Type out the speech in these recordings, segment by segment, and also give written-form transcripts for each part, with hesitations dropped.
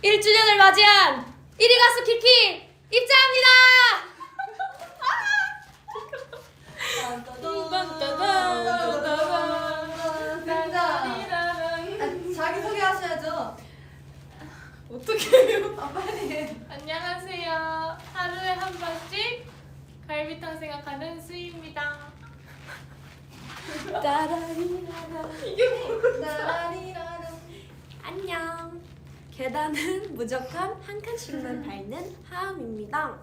(1주년을) 맞이한 1위 가수 키키 입장합니다. 자기 소개하셔야죠. 어떻게 해요? 빨리. 안녕하세요. 하루에 한 번씩 갈비탕 생각하는 수희입니다. 안녕. 계단은 무조건 한 칸씩만 밟는 하음입니다.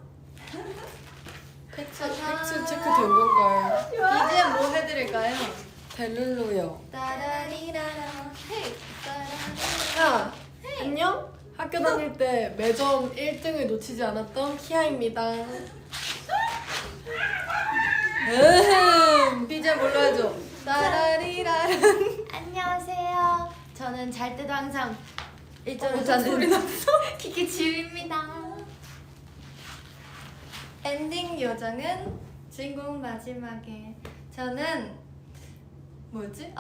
팩트 체크 된 건가요? BGM 뭐 해드릴까요? 델룰루요. 따라리라라. 헤이. 야, 안녕? 학교 다닐 때 매점 1등을 놓치지 않았던 키아입니다. BGM 뭘로 해줘? 따라리라라. 안녕하세요. 저는 잘 때도 항상 일정을 소리 자는 키키 지우입니다. 엔딩 요정은 주인공 마지막에. 저는 뭐지?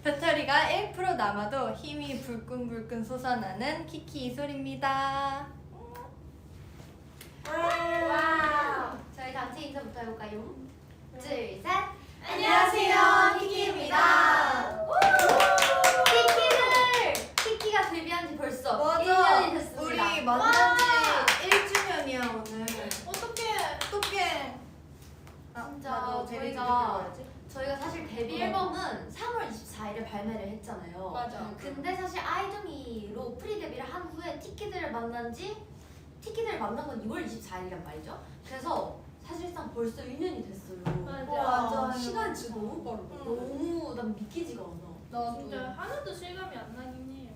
배터리가 1% 남아도 힘이 불끈불끈 솟아나는 키키 이솔입니다. 와우. 저희 단체 인사부터 해볼까요? 둘, 셋. 안녕하세요, 키키입니다. 키키가 데뷔한 지 벌써 맞아. 1년이 됐습니다. 우리 만난 지 1주년이야 오늘. 어떡해. 진짜 나도 데뷔 저희가 기념해야지. 사실 데뷔 앨범은 3월 24일에 발매를 했잖아요. 맞아. 근데 사실 아이돌이로 프리 데뷔를 한 후에 티키들을 만난 건 2월 24일이란 말이죠. 그래서 사실상 벌써 1년이 됐어요. 맞아. 시간이 진짜 너무 빠르다. 너무 난 믿기지가 않아. 나도. 진짜 하나도 실감이 안 나긴 해요.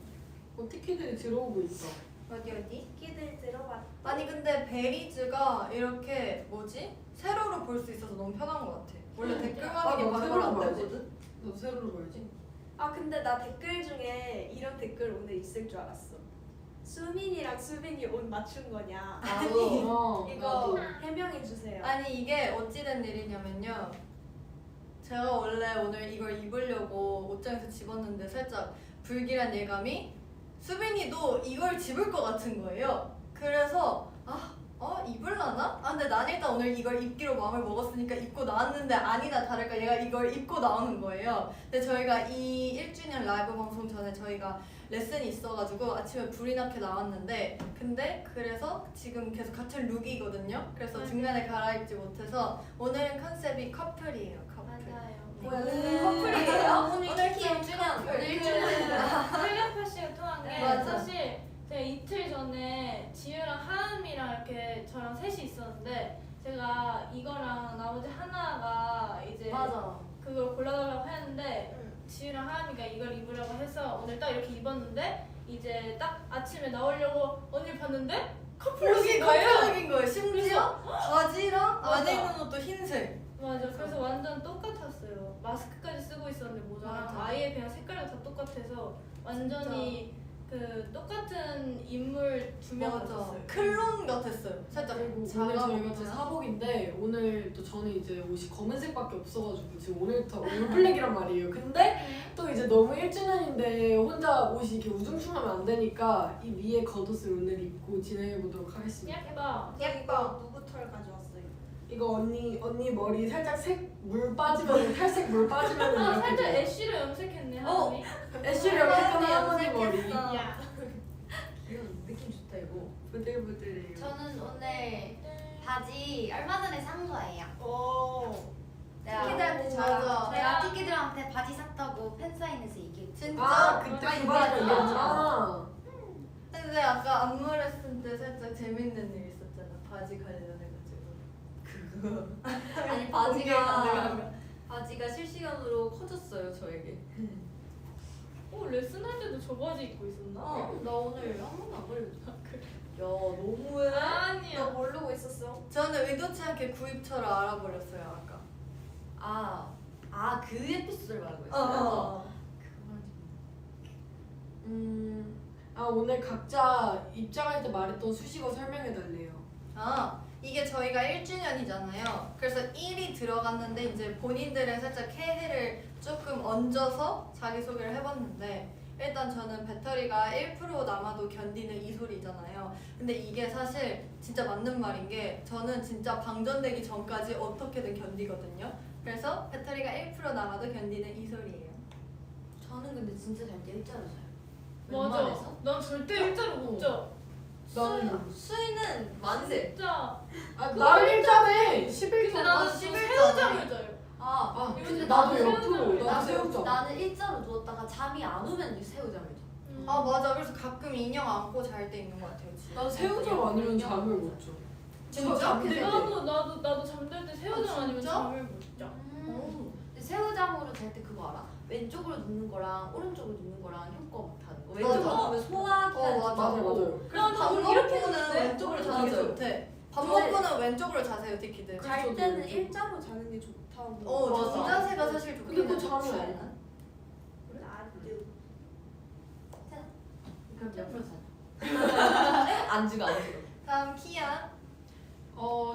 티키들이 들어오고 있어. 어디? 티키들 들어봤. 아니 근데 베리즈가 이렇게 세로로 볼 수 있어서 너무 편한 것 같아. 원래 댓글만 이게 바로 안 되거든. 너 세로로 봐야지. 아 근데 나 댓글 중에 이런 댓글 오늘 있을 줄 알았어. 수민이랑 수빈이 옷 맞춘 거냐? 나도. 이거 해명해 주세요. 아니 이게 어찌된 일이냐면요. 제가 원래 오늘 이걸 입으려고 옷장에서 집었는데 살짝 불길한 예감이 수빈이도 이걸 집을 것 같은 거예요. 그래서 입을라나? 근데 난 일단 오늘 이걸 입기로 마음을 먹었으니까 입고 나왔는데 아니나 다를까 얘가 이걸 입고 나오는 거예요. 근데 저희가 이 1주년 라이브 방송 전에 저희가 레슨이 있어가지고 아침에 불이 나게 나왔는데 근데 그래서 지금 계속 같은 룩이거든요. 그래서 중간에 갈아입지 못해서 오늘은 컨셉이 커플이에요. 커플. 오늘 커플이에요? 오늘 키키 1주년. 오늘 1주년입니다. 텔레파시가 통한 게 맞아. 사실 제가 이틀 전에 지유랑 하은이랑 이렇게 저랑 셋이 있었는데 제가 이거랑 나머지 하나가 이제 맞아. 그걸 골라달라고 했는데 지유랑 하은이가 이걸 입으려고 해서 오늘 딱 이렇게 입었는데 이제 딱 아침에 나오려고 언니를 봤는데 룩이 커플룩인 거예요. 커플룩인 거예요. 심지어 바지랑 맞아. 안에 입는 옷도 흰색. 맞아. 그래서 완전 똑같았어요. 마스크까지 쓰고 있었는데 모자랑 맞아. 아예 그냥 색깔이 다 똑같아서 완전히 그 똑같은 인물 두 명 같았어요. 클론 같았어요. 살짝 그리고 오늘 자가 저희가 또 사복인데 오늘 또 저는 이제 옷이 검은색밖에 없어가지고 지금 오늘부터 올블랙이란 말이에요. 근데 또 이제 너무 1주년인데 혼자 옷이 이렇게 우중충하면 안 되니까 이 위에 겉옷을 오늘 입고 진행해 보도록 하겠습니다. 예뻐. 누구 털 가져왔어요? 이거 언니 머리 살짝 물 빠지면 탈색 물 빠지면 이렇게 살짝 돼요. 애쉬로 염색했네 하은이. 애쉬랑 했던 하은이 할머니 머리. 염색했어. 야. 이런 느낌 좋다 이거. 부들부들해요. 저는 오늘 바지 얼마 전에 산 거예요. 오. 티키들한테 맞아. 제가 티키들한테 바지 샀다고 팬사인회에서 얘기했죠. 진짜? 그때 많이 그 바지 보여줘요. 얘기했잖아. 근데 아까 안무 레슨 때 살짝 재밌는 일 있었잖아. 바지 관련해가지고. 그거. 아니 공개 가능한가? 바지가 실시간으로 커졌어요 저에게. 레슨할 때도 저 바지 입고 있었나? 나 오늘 한 번도 안 걸렸어. 야 너무해. 아니야. 너 모르고 있었어? 저는 의도치 않게 구입처를 알아버렸어요 아까. 그 에피소드를 말하고 있어요. 오늘 각자 입장할 때 말했던 수식어 설명해 달래요. 이게 저희가 1주년이잖아요. 그래서 1이 들어갔는데 이제 본인들의 살짝 해를 조금 얹어서 자기소개를 해봤는데 일단 저는 배터리가 1% 남아도 견디는 이 소리잖아요. 근데 이게 사실 진짜 맞는 말인 게 저는 진짜 방전되기 전까지 어떻게든 견디거든요. 그래서 배터리가 1% 남아도 견디는 이 소리예요. 저는 근데 진짜 잘 때 일자로 자요. 맞아. 웬만해서? 난 절대 일자로 못 자. 나는 수희는 만세. 진짜. 나는 일자네 11점. 근데 나는 지금 새우잠을 자요. 아, 근데 나도 나는 옆으로 새우잠을 나도 자요. 새우점. 나는 일자로 누웠다가 잠이 안 오면 이제 새우잠을 자. 아 맞아. 그래서 가끔 인형 안고 잘 때 있는 것 같아요. 집에. 난 새우점 아니면 잠을 못 자. 진짜? 잠들 때. 나도 잠들 때 새우잠 아니면 진짜? 잠을 못 자. 근데 새우잠으로 잘 때 그거 알아? 왼쪽으로 눕는 거랑 오른쪽으로 눕는 거랑 효과 못하는 거. 왼쪽으로 맞아. 누우면 소화기가 맞아. 맞아요. 그래서 밥 이렇게 먹고는 잤는데? 왼쪽으로 자는 게 맞아요. 좋대. 밥 네. 먹고는 왼쪽으로 자세요, 티키들. 잘 때는 일자로 자는 게 좋다고. 저 맞아. 자세가 사실 근데 좋긴 그거 잠이 해. 안 와. 나도. 그럼 옆으로 자. 안 죽어 안 죽어. 다음 키야.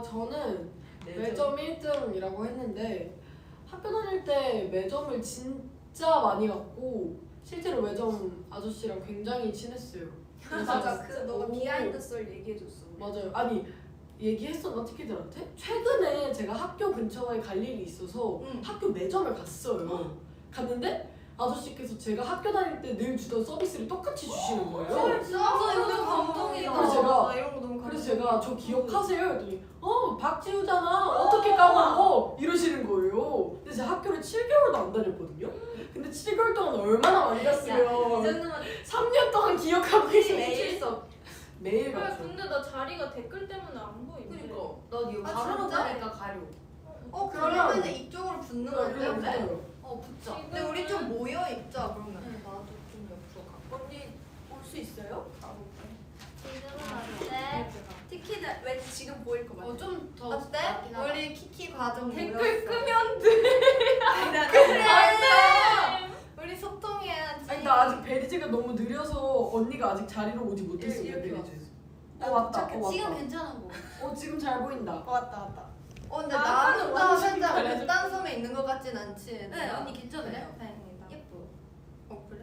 저는 네, 매점 1등이라고 했는데 학교 다닐 때 매점을 진짜 많이 갔고 실제로 매점 아저씨랑 굉장히 친했어요. 맞아. 그 너가 오. 비하인드 썰 얘기해줬어. 맞아요. 아니 얘기했었나 티키들한테? 최근에 제가 학교 근처에 갈 일이 있어서 응. 학교 매점을 갔어요. 갔는데 아저씨께서 제가 학교 다닐 때 늘 주던 서비스를 똑같이 주시는 거예요. 진짜 이거 감동이다. 그래서 제가- 나 이런 거 너무 그래서 감동이다. 제가 저 기억하세요? 했더니 박지우잖아 어떻게 까먹어? 이러시는 거예요. 근데 제가 학교를 7개월도 안 다녔거든요. 근데 7개월 동안 얼마나 많이 이 갔으면 정도면 3년 동안 기억하고 있었지. 매일 매일 그래, 갔죠. 근데 나 자리가 댓글 때문에 안 보이는데. 그니까 나 이거 아, 가로로 진짜? 가니까 가려. 그러면 이쪽으로 붙는 건데? 그래요. 붙자. 근데 우리 좀 모여 있자 그러면. 나도 좀 옆으로 가. 언니 올 수 있어요? 지금은 어때? 티키는 왠지 지금 보일 것 같아. 좀더 어때? 우리 키키 과정 댓글 모였어. 끄면 돼. 우리 소통해야지. 아니 나 아직 베리즈가 너무 느려서 언니가 아직 자리로 오지 못했어요. 이렇게 베리즈. 나 왔다. 도착했어. 지금 괜찮은 거. 지금 잘 보인다. 왔다. 근데 아까는 나 혼자 완전 살짝 잘해줘. 극단섬에 있는 것 같진 않지? 네 언니 괜찮아요. 다행이다. 예뻐. 그래?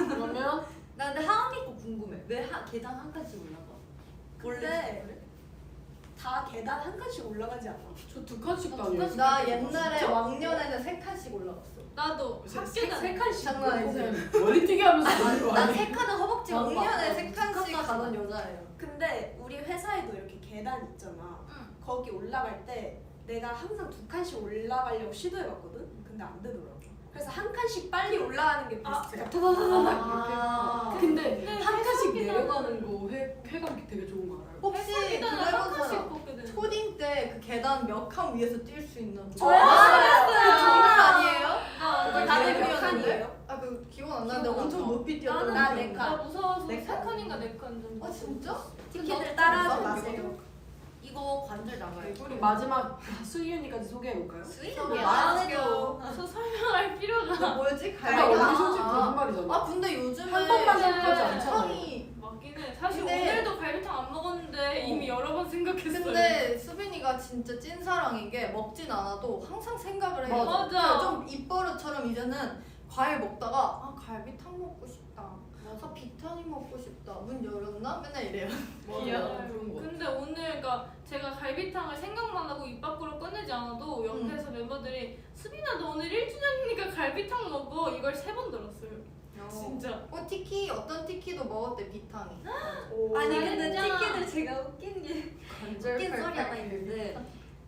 그러면 나 근데 하은이 거 궁금해. 왜 계단 한 칸씩 올라가? 근데 다 계단 한 칸씩 올라가지 않아? 저 2칸씩 두 다녀요. 칸씩. 나 옛날에 진짜? 왕년에는 3칸씩 올라갔어. 나도 세 학교 칸씩 장난 아니지? 머리뛰기 하면서 가는 거 난 아니야? 세 칸은 허벅지 왕년에 3칸씩 가던 여자예요. 근데 우리 회사에도 이렇게 계단 있잖아. 응. 거기 올라갈 때 내가 항상 2칸씩 올라가려고 시도해봤거든? 근데 안 되더라고. 그래서 한 칸씩 빨리 올라가는 게 베스트야. 아. 근데 근데 한 칸씩 회사 내려가는 거 회감 되게 좋은 거 알아요? 혹시 계단을 한 그래본 칸씩 사람 걷게 되는. 초딩 때 그 계단 몇 칸 위에서 뛸 수 있는 거? 저요? 장난 아니에요? 나 다들 몇 몇 칸이에요? 아 그 기억 안 나는데 기억 안 엄청 나. 높이 뛰었던 나 거. 네 칸. 나 무서워서 네 세 칸? 칸인가 네 칸 정도. 아 진짜? 티키들 따라하지 나 마세요. 이거 관절 나가요. 우리 마지막 수희 언니까지 소개해볼까요? 스윗한 게 안 안 해도. 저 설명할 필요가 뭐였지? 나 언니 솔직히 아, 거짓말이잖아. 아 근데 요즘에 한 번만 생각하지 않잖아요. 상이 맞긴 해. 사실 근데- 오늘도 갈비탕 안 먹었는데 이미 여러 번 생각했어요. 근데 수빈이가 진짜 찐사랑인 게 먹진 않아도 항상 생각을 해요. 맞아. 그러니까 좀 입버릇처럼 이제는 과일 먹다가 아 갈비탕 먹고 싶다. 아 비타민 먹고 싶다. 문 열었나? 맨날 이래요. 귀여워. 그런 거. 근데 오늘 그러니까 제가 갈비탕을 생각만 하고 입 밖으로 꺼내지 않아도 옆에서 멤버들이 수빈아 너 오늘 1주년이니까 갈비탕 먹어 이걸 3번 들었어요. 진짜. 티키 어떤 티키도 먹었대 비타민. 아니 근데 잘했잖아. 티키들 제가 웃긴 게 관절 웃긴 소리 하나 팔팔. 있는데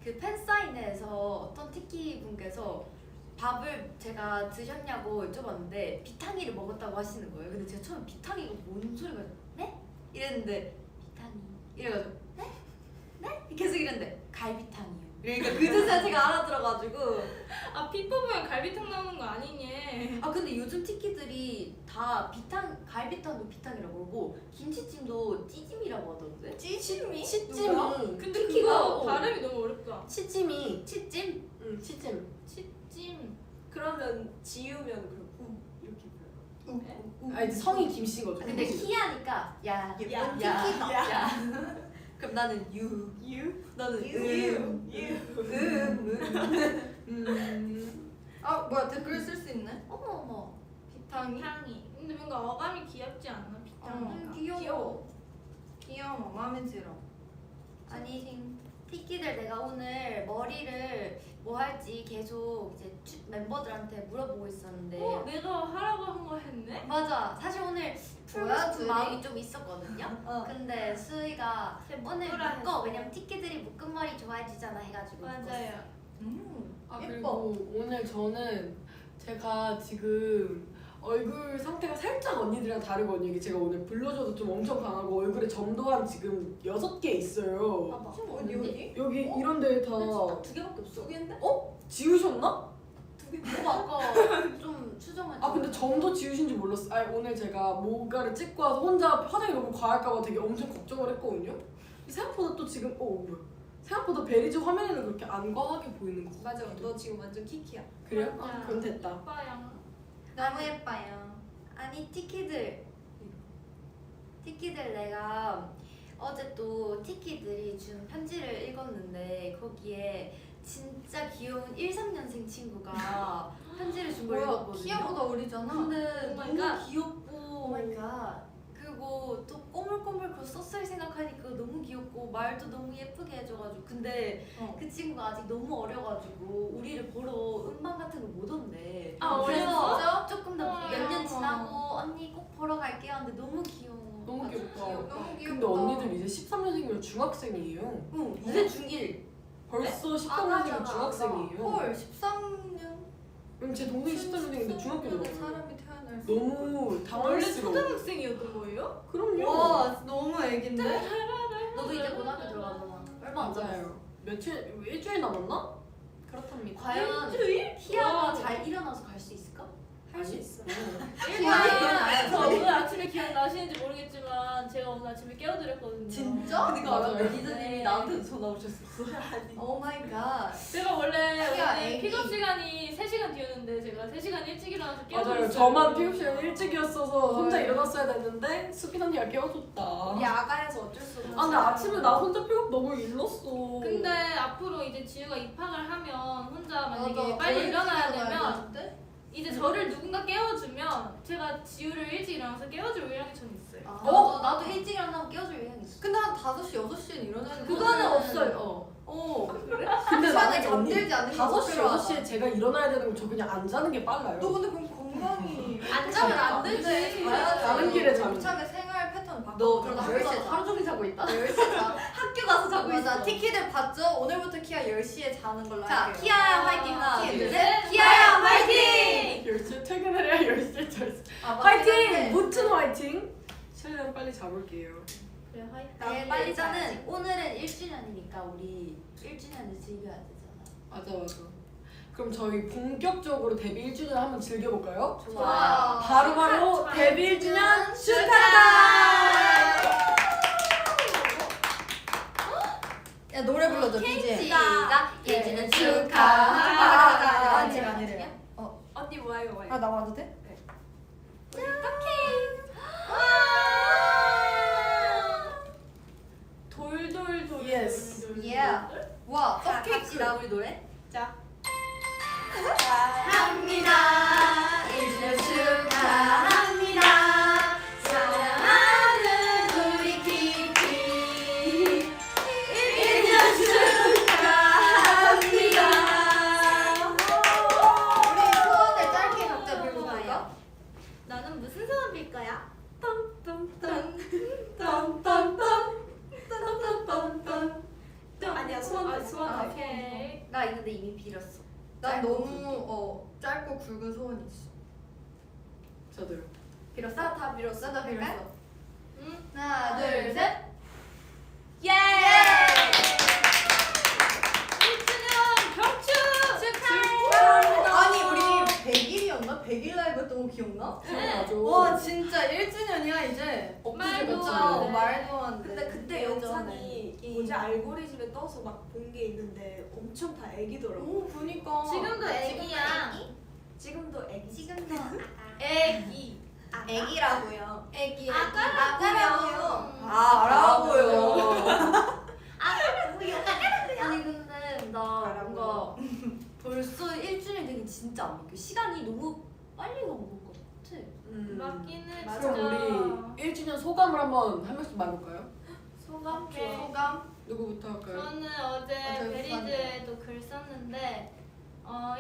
그 팬사인회에서 어떤 티키 분께서 밥을 제가 드셨냐고 여쭤봤는데 비타니를 먹었다고 하시는 거예요. 근데 제가 처음에 비타니가 뭔 소리가 네? 이랬는데 비타니 이래가지고 네? 네? 계속 이랬는데 갈비탕이요. 그러니까 그 뜻을 제가 알아들어가지고 아 피 뽑으면 갈비탕 나오는 거 아니니? 아 근데 요즘 티키들이 다 갈비탕도 비탕이라고 그러고 김치찜도 찌찜이라고 하던데. 찌짐이? 치찜은 근데 티키가 그거 발음이 너무 어렵다. 치찜이 치찜? 치찜. 치찜. 그러면 지우면 그럼 이렇게 불러요. 아 이제 성이 김씨거든. 근데 키하니까 야 예쁜 야, 티키다. 야. 그 그럼 나는 유. 나는 아 뭐야 댓글 쓸 수 있네. 어머. 비탕이. 비탕이. 근데 뭔가 어감이 귀엽지 않아? 비탕이. 귀여워. 귀여워. 마음에 들어. 아니 티키들 내가 오늘 머리를 뭐 할지 계속 이제 멤버들한테 물어보고 있었는데 내가 하라고 한 거 했네? 맞아. 사실 오늘 풀고 뭐야, 싶은 둘이? 마음이 좀 있었거든요. 어. 근데 수희가 오늘 묶으라 묶어. 했어. 왜냐면 티키들이 묶은 머리 좋아해주잖아 해가지고 맞아요. 아 예뻐. 그리고 오늘 저는 제가 지금 얼굴 상태가 살짝 언니들이랑 다르거든요. 이게 제가 오늘 블러셔도 좀 엄청 강하고 얼굴에 점도 한 지금 6개 있어요. 봐봐. 어디? 여기 이런 데에 다 두 개밖에 없어. 속인데? 지우셨나? 너가 아까 좀 수정할 아 근데 점도 지우신지 몰랐어. 아 오늘 제가 모가를 찍고 와서 혼자 화장이 너무 과할까봐 되게 엄청 걱정을 했거든요. 생각보다 또 지금 뭐야? 생각보다 베리즈 화면에는 그렇게 안 과하게 보이는 거 맞아. 같기도. 너 지금 완전 키키야. 그래요? 맞아. 아, 그럼 됐다. 오빠야. 너무 예뻐요. 아니 티키들 내가 어제 또 티키들이 준 편지를 읽었는데 거기에 진짜 귀여운 13년생 친구가 편지를 준 걸 뭐야? 읽었거든요. 키아보다 어리잖아. 근데 오 마이 너무 갓. 귀엽고 오마이갓. 그리고 또 꼬물꼬물 그 썼을 생각하니까 너무 귀엽고 말도 너무 예쁘게 해줘가지고 근데 그 친구가 아직 너무 어려가지고 우리를 보러 음반 같은 거 못 온대. 아, 그래서 어렸어? 조금 더 몇 년 지나고 언니 꼭 보러 갈게요 하는데 너무 귀여워. 너무 아주 귀엽다. 귀여워. 너무 귀엽다. 근데 언니들 이제 13년생이면 중학생이에요. 응 이제 중1. 벌써 아, 13년생이면 맞아. 중학생이에요. 헐 13년. 그럼 제 동생이 13년생인데 중학교 들어가요. 사람이 태어날 수. 너무 원래 당황스러워. 초등학생이었던 거예요? 그럼요. 와 너무 애긴데? 너도 이제 고등학교 들어가잖아. 얼마 안 남았어. 맞아요. 며칠 일주일 남았나? 그렇답니다. 과연 티아가 와우. 잘 일어나서 갈 수 있을까? 할 수 있어. 일단 저 오늘 아침에 기억나시는지 모르겠지만 제가 오늘 아침에 깨워드렸거든요. 진짜? 그니까 알아. 매니저님이 나한테도 전화 오셨었어. 오 마이 갓. 제가 원래 티아 오늘 애기. 픽업 시간이 3시간 뒤였는데 제가 3시간 일찍 일어나서 깨워드렸어요. 맞아요. 저만 픽업 시간 일찍이었어서 혼자 일어났어야 됐는데 수빈 언니가 깨워줬다. 우리 아가여서 어쩔 수 없어. 아 근데 아침에 나 혼자 픽업 너무 일렀어. 근데 앞으로 이제 지우가 입학을 하면 혼자 만약에 맞아. 빨리 거의 일어나야 일찍 되면 일어나야 이제 저를 누군가 깨워주면 제가 지우를 일찍 일어나서 깨워줄 의향이 전 있어요. 나도 일찍 일어나면 깨워줄 의향이 있어. 근데 한 5시, 6시엔 일어나야 돼. 그거는 없어요. 근데 시간에 만약에 언니 잠들지 않는 게 5시, 목표로 6시에 제가 일어나야 되는 거 저 그냥 안 자는 게 빨라요. 너 근데 그럼 건강이 안 자면 안 되지. 가는 길에 자면 차게 생활 패턴 바꿔. 너 그러다 학교 10시에 가서 하루 종일 자고 있다. 10시에 자. 학교 가서 자고 맞아. 있어. 티키들 봤죠? 오늘부터 키아 10시에 자는 걸로 자, 할게요. 키아야 화이팅 하나, 키아, 둘, 둘, 셋. 키아야 화이팅! 10시에 퇴근을 해야 10시에 잘 수. 아, 맞긴 한데. 화이팅! 무튼 화이팅! 최대한 빨리 자볼게요. 그래 화이팅. 네, 빨리 자는 오늘은 1주년이니까 우리 1주년을 즐겨야 되잖아. 맞아. 그럼 저희 본격적으로 데뷔 1주년 한번 즐겨볼까요? 좋아. 바로바로 축하, 데뷔 1주년 축하! 축하다! 야 노래 불러줘 BJ. 시작! 1주년 축하합니다. 축하합니다. 아니래요, 아니래요. 언니 뭐야 이거 뭐야? 아 나와도 돼? 돌돌돌. Yes. Yeah. 와 자, 컵케이크. 갑시다 우리 노래. 자. 합니다. 1주년 축하합니다. 사랑하는 우리 키키 1주년 축하합니다. 우리 소원을 짧게 각자 빌고 가요. 나는 무슨 소원 빌 거야? 아니야 소원 소원. 오케이. 나 있는데 이미 빌었어. 난 너무 짧고 굵은 소원이 있어. 저도요. 빌었어? 다 빌었어? 나 빌었어. 응. 하나, 둘, 셋. 예! 1주년 경축! 축하합니다. 아니 우리 100일이었나? 100일 라이브 했던 거 기억나? 기억나죠? 와 진짜 1주년이야 이제. 말도 진짜 안 돼. 말도 안 돼. 근데 그때 예전에. 영상이 뭐지 알고리즘에 떠서 막 본 게 있는데 엄청 다 애기더라고. 오 그니까. 지금도 애기야. 지금도 애기. 지금도 애기. 애기라고요. 애기. 아까라고요. 아 알아보여. 안 믿겨. 시간이 너무 빨리 간 것 같아. 맞긴 해 맞아. 진짜. 그럼 우리 1주년 소감을 한번 한 명씩 말해볼까요? 소감? 오케이. 소감? 누구부터 할까요? 저는 어제 어제 베리즈에도 글 썼는데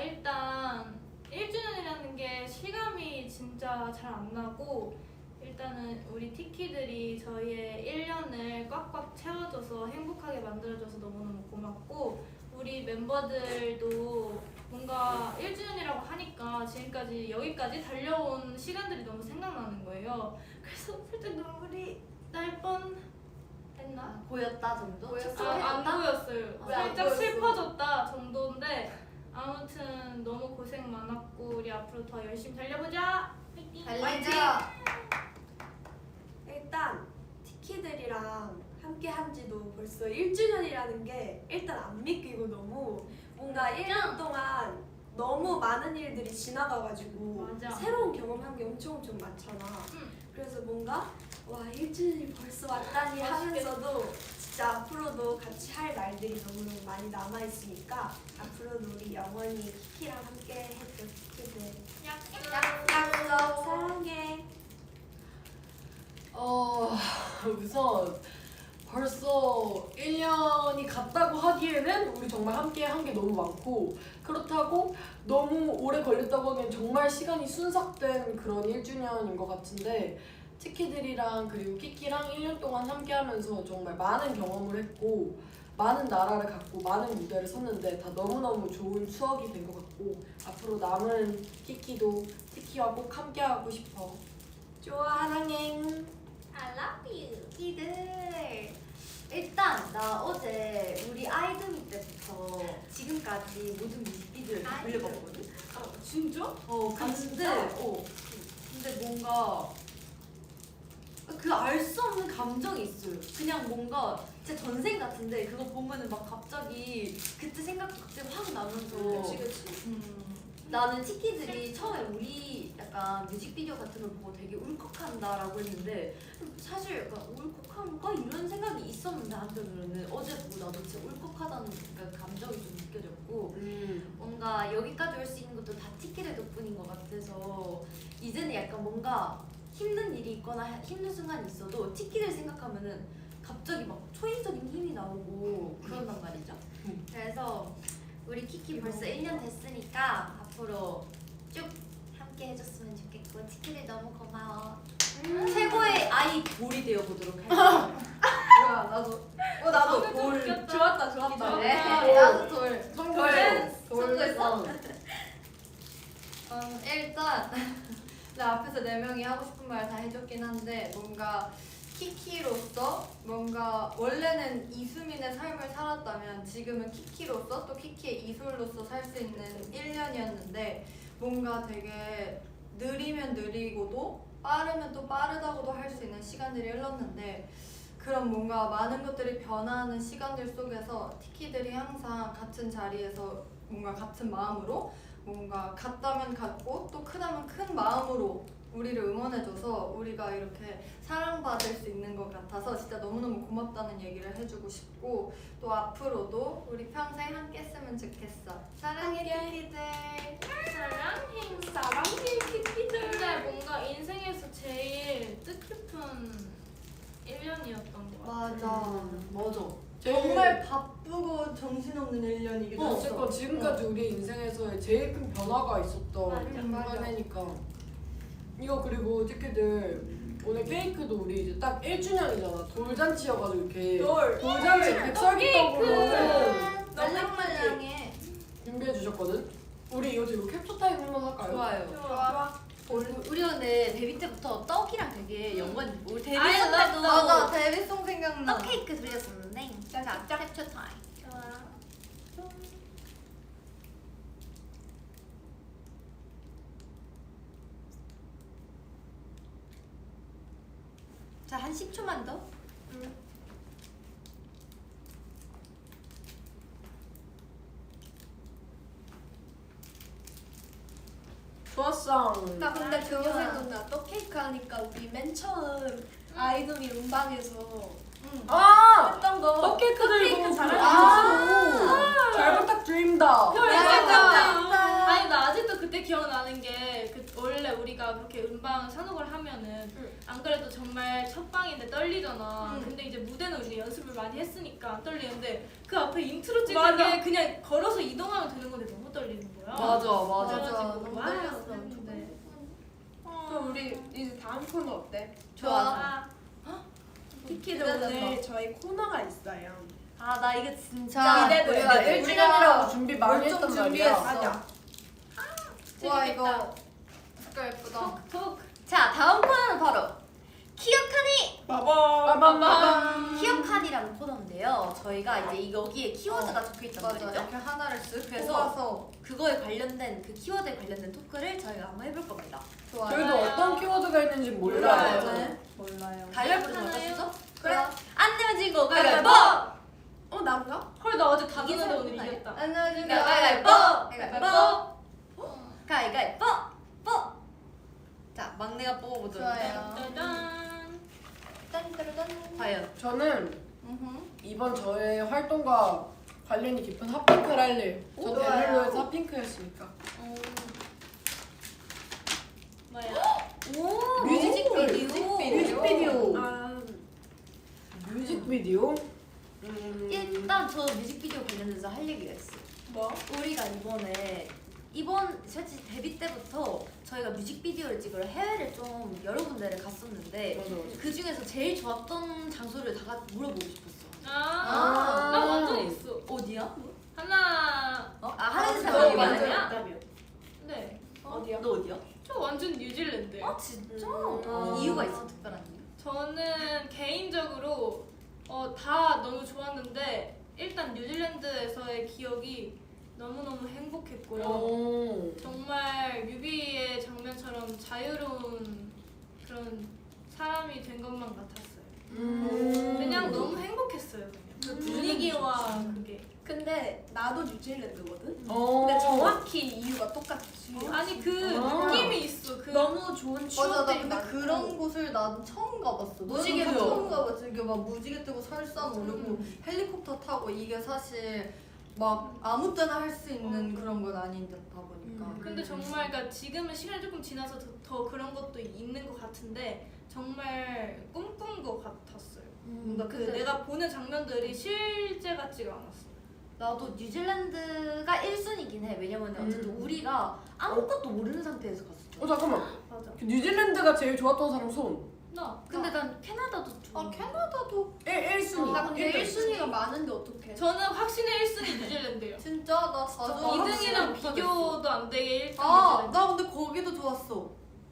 일단 1주년이라는 게 실감이 진짜 잘 안 나고 일단은 우리 티키들이 저희의 1년을 꽉꽉 채워줘서 행복하게 만들어줘서 너무너무 고맙고 우리 멤버들도 뭔가 1주년이라고 하니까 지금까지 여기까지 달려온 시간들이 너무 생각나는 거예요. 그래서 살짝 눈물이 날 뻔했나? 보였다 정도? 보였어? 안 보였어요. 왜 안 살짝 보였어? 슬퍼졌다 정도인데 아무튼 너무 고생 많았고 우리 앞으로 더 열심히 달려보자. 화이팅! 달리자. 일단 티키들이랑 함께 한 지도 벌써 1주년이라는 게 일단 안 믿기고 너무 뭔가 1년 동안 너무 많은 일들이 지나가가지고 맞아. 새로운 경험한 게 엄청 많잖아. 그래서 뭔가 와 1주년이 벌써 왔다니 하면서도 진짜 앞으로도 같이 할 날들이 너무너무 많이 남아있으니까 앞으로도 우리 영원히 키키랑 함께 해줘 티키들. 약속 사랑해. 우선 벌써 1년이 갔다고 하기에는 우리 정말 함께 한 게 너무 많고 그렇다고 너무 오래 걸렸다고 하기엔 정말 시간이 순삭된 그런 1주년인 것 같은데 티키들이랑 그리고 키키랑 1년 동안 함께 하면서 정말 많은 경험을 했고 많은 나라를 갔고 많은 무대를 섰는데 다 너무너무 좋은 추억이 된 것 같고 앞으로 남은 키키도 티키와 꼭 함께 하고 싶어. 좋아. 사랑해. I love you. 이들. 일단 나 어제 우리 아이돌 때부터 지금까지 모든 뮤직비디오를 다 돌려봤거든. 진짜? 근데 뭔가 그 알 수 없는 감정이 있어요. 그냥 뭔가 진짜 전생 같은데 그거 보면은 막 갑자기 그때 생각도 갑자기 확 나면서 그치. 나는 티키들이 처음에 우리 약간 뮤직비디오 같은 걸 보고 되게 울컥한다라고 했는데 사실 약간 울컥한가 이런 생각이 있었는데 한편으로는 어제 보고 나도 진짜 울컥하다는 그러니까 감정이 좀 느껴졌고 뭔가 여기까지 올 수 있는 것도 다 티키들 덕분인 것 같아서 이제는 약간 뭔가 힘든 일이 있거나 힘든 순간이 있어도 티키들 생각하면은 갑자기 막 초인적인 힘이 나오고 그런단 말이죠. 그래서 우리 키키 벌써 1년 됐으니까 앞으로 쭉 함께 해줬으면 좋겠고 티키들 너무 고마워. 최고의 아이 돌이 되어보도록 할게. 뭐야 나도. 나도 너무 돌. 웃겼다. 좋았다 좋았다. 네. 나도 돌. 성공했어. 성공했어. 일단 나 앞에서 4명이 하고 싶은 말 다 해줬긴 한데 뭔가 키키로서 뭔가 원래는 이수민의 삶을 살았다면 지금은 키키로서 또 키키의 이솔로서 살 수 있는 1년이었는데 뭔가 되게 느리면 느리고도 빠르면 또 빠르다고도 할 수 있는 시간들이 흘렀는데 그런 뭔가 많은 것들이 변화하는 시간들 속에서 티키들이 항상 같은 자리에서 뭔가 같은 마음으로 뭔가 같다면 같고 또 크다면 큰 마음으로 우리를 응원해줘서 우리가 이렇게 사랑받을 수 있는 것 같아서 진짜 너무너무 고맙다는 얘기를 해주고 싶고 또 앞으로도 우리 평생 함께 했으면 좋겠어. 사랑해 티키들. 사랑해 키키들. 근데 뭔가 인생에서 제일 뜻깊은 1년이었던 것 같아. 맞아. 제일- 정말 바쁘고 정신없는 1년이기도 했어. 어쨌건 지금까지 우리 인생에서의 제일 큰 변화가 맞아, 있었던 맞아. 한 해니까 이거 그리고 티켓들 오늘 케이크도 우리 이제 딱 1주년이잖아. 돌잔치여가지고 이렇게 돌잔치 백설기떡으로 말랑말랑해. 준비해 주셨거든. 우리 이거 캡처 타임 한번 할까요? 좋아요. 좋아. 우리 근데 데뷔 때부터 떡이랑 되게 연관이 있고 우리 데뷔 I love 때도 맞아 데뷔송 생각나. 떡 케이크 드렸었는데 자 캡처 타임. 좋아. 자 한 10초만 더. 좋았어. 나 근데 그거 생각나. 떡 케이크 하니까 우리 맨 처음 아이돌이 음방에서 아! 했던 거. 떡 케이크들 이거 잘하셨어. 잘 부탁드립니다. 맞아. 아니 나 아직도 그때 떨리잖아. 근데 이제 무대는 이제 연습을 많이 했으니까 안 떨리는데 그 앞에 인트로 찍는 맞아. 게 그냥 걸어서 이동하면 되는 건데 너무 떨리는 거야. 맞아. 그래가지고 너무 와우 떨렸어. 했는데. 그럼 우리 이제 다음 코너 어때? 좋아. 키키들 오늘 저희 코너가 있어요. 아 나 이거 진짜 자, 기대돼. 우리가 일주일이라고 준비 많이 좀 했단 말이야. 준비했어. 맞아. 와 이거 색깔 예쁘다. 톡. 자 다음 코너는 바로 키역하니 빠밤빠밤. 키역하니라는 코너인데요. 저희가 이제 여기에 키워드가 적혀있단 맞아. 말이죠. 이렇게 하나를 쓱 그래서 뽑아서 그거에 관련된 그 키워드에 관련된 토크를 저희가 한번 해볼 겁니다. 좋아요. 저희도 어떤 키워드가 있는지 몰라요. 네. 몰라요. 가위바위보 좀 하나요? 해주죠? 그래. 안 내면 진거 가위바위보! 난가? 헐 나 어제 다 이게 줬는데 오늘 생각나요? 이겼다. 안녕하세요. 가위바위보! 가위바위보! 가위바위보! 뽀! 자 막내가 뽑아보도록 좋아요. 짜잔. 딴따르단. 과연 저는 음흠. 이번 저의 활동과 관련이 깊은 핫핑크를 할래요. 저 오, 데빌로에서 좋아요. 핫핑크였으니까. 뭐야? 오! 뮤직비디오. 뮤직비디오. 아, 뮤직비디오? 일단 저 뮤직비디오 관련해서 할 얘기가 있어요. 뭐? 우리가 이번 솔직히 데뷔 때부터 저희가 뮤직비디오를 찍으러 해외를 좀 여러 군데를 갔었는데 맞아 맞아. 그 중에서 제일 좋았던 장소를 다 같이 물어보고 싶었어. 나 완전 있어. 어디야? 하나. 하는 너 사람이 완전 아니야? 네. 어디야? 너 어디야? 저 완전 뉴질랜드. 아 진짜? 음. 이유가 있어 특별한 이유? 저는 개인적으로 다 너무 좋았는데 일단 뉴질랜드에서의 기억이 너무너무 행복했고요. 오. 정말 뮤비의 장면처럼 자유로운 그런 사람이 된 것만 같았어요. 그냥 너무 행복했어요. 그냥 그 분위기와 그게. 근데 나도 뉴질랜드거든? 어. 근데 정확히 이유가 똑같지. 아니 그 아. 느낌이 있어. 그 너무 좋은 맞아 나 추억들이 근데 많고. 그런 곳을 난 처음 가봤어. 무지개 나도 도. 처음 가봤지. 이게 막 무지개 뜨고 설산 오르고 헬리콥터 타고 이게 사실 막 아무 때나 할 수 있는 그런 건 아니다 보니까. 근데 정말 그러니까 지금은 시간이 조금 지나서 더 그런 것도 있는 것 같은데 정말 꿈꾼 것 같았어요. 뭔가 그 근데 내가 보는 장면들이 실제 같지가 않았어. 나도 뉴질랜드가 1순위긴 해. 왜냐면 어쨌든 우리가 아무것도 모르는 상태에서 갔었잖아. 잠깐만. 맞아. 그 뉴질랜드가 제일 좋았던 사람 손. 나 근데 난 캐나다도 좋아. 아 캐나다도 1순위. 나 근데 1순위가 많은데 어떡해? 저는 확신의 1순위 뉴질랜드예요. 진짜 나 자주 2등이랑 비교도 안 되게 1등 나 뉴질랜드. 근데 거기도 좋았어.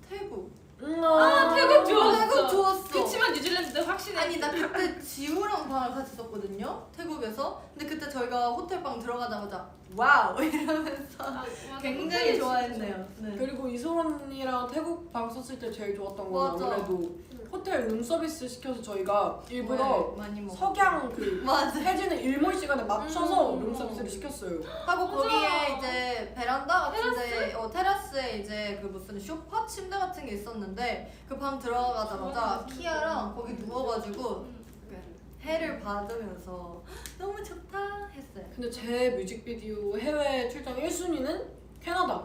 태국. 태국 좋았어. 태국 좋았어. 그치만 뉴질랜드 확신의 아니 나 그때 지우랑 방을 같이 썼거든요. 태국에서. 근데 그때 저희가 호텔방 들어가자마자 와우 이러면서 굉장히 좋아했네요. 네. 그리고 이솔 언니랑 태국 방 썼을 때 제일 좋았던 건 맞아. 아무래도 호텔 룸서비스 시켜서 저희가 일부러 많이 먹어. 석양 그 맞아. 혜진의 일몰 시간에 맞춰서 룸서비스를 시켰어요. 하고 맞아. 거기에 이제 베란다 같은데 테라스에 이제 그 무슨 소파 침대 같은 게 있었는데 그 방 들어가자마자 키아랑 거기 누워가지고 해를 받으면서 너무 좋다 했어요. 근데 제 뮤직비디오 해외 출장 1순위는 캐나다.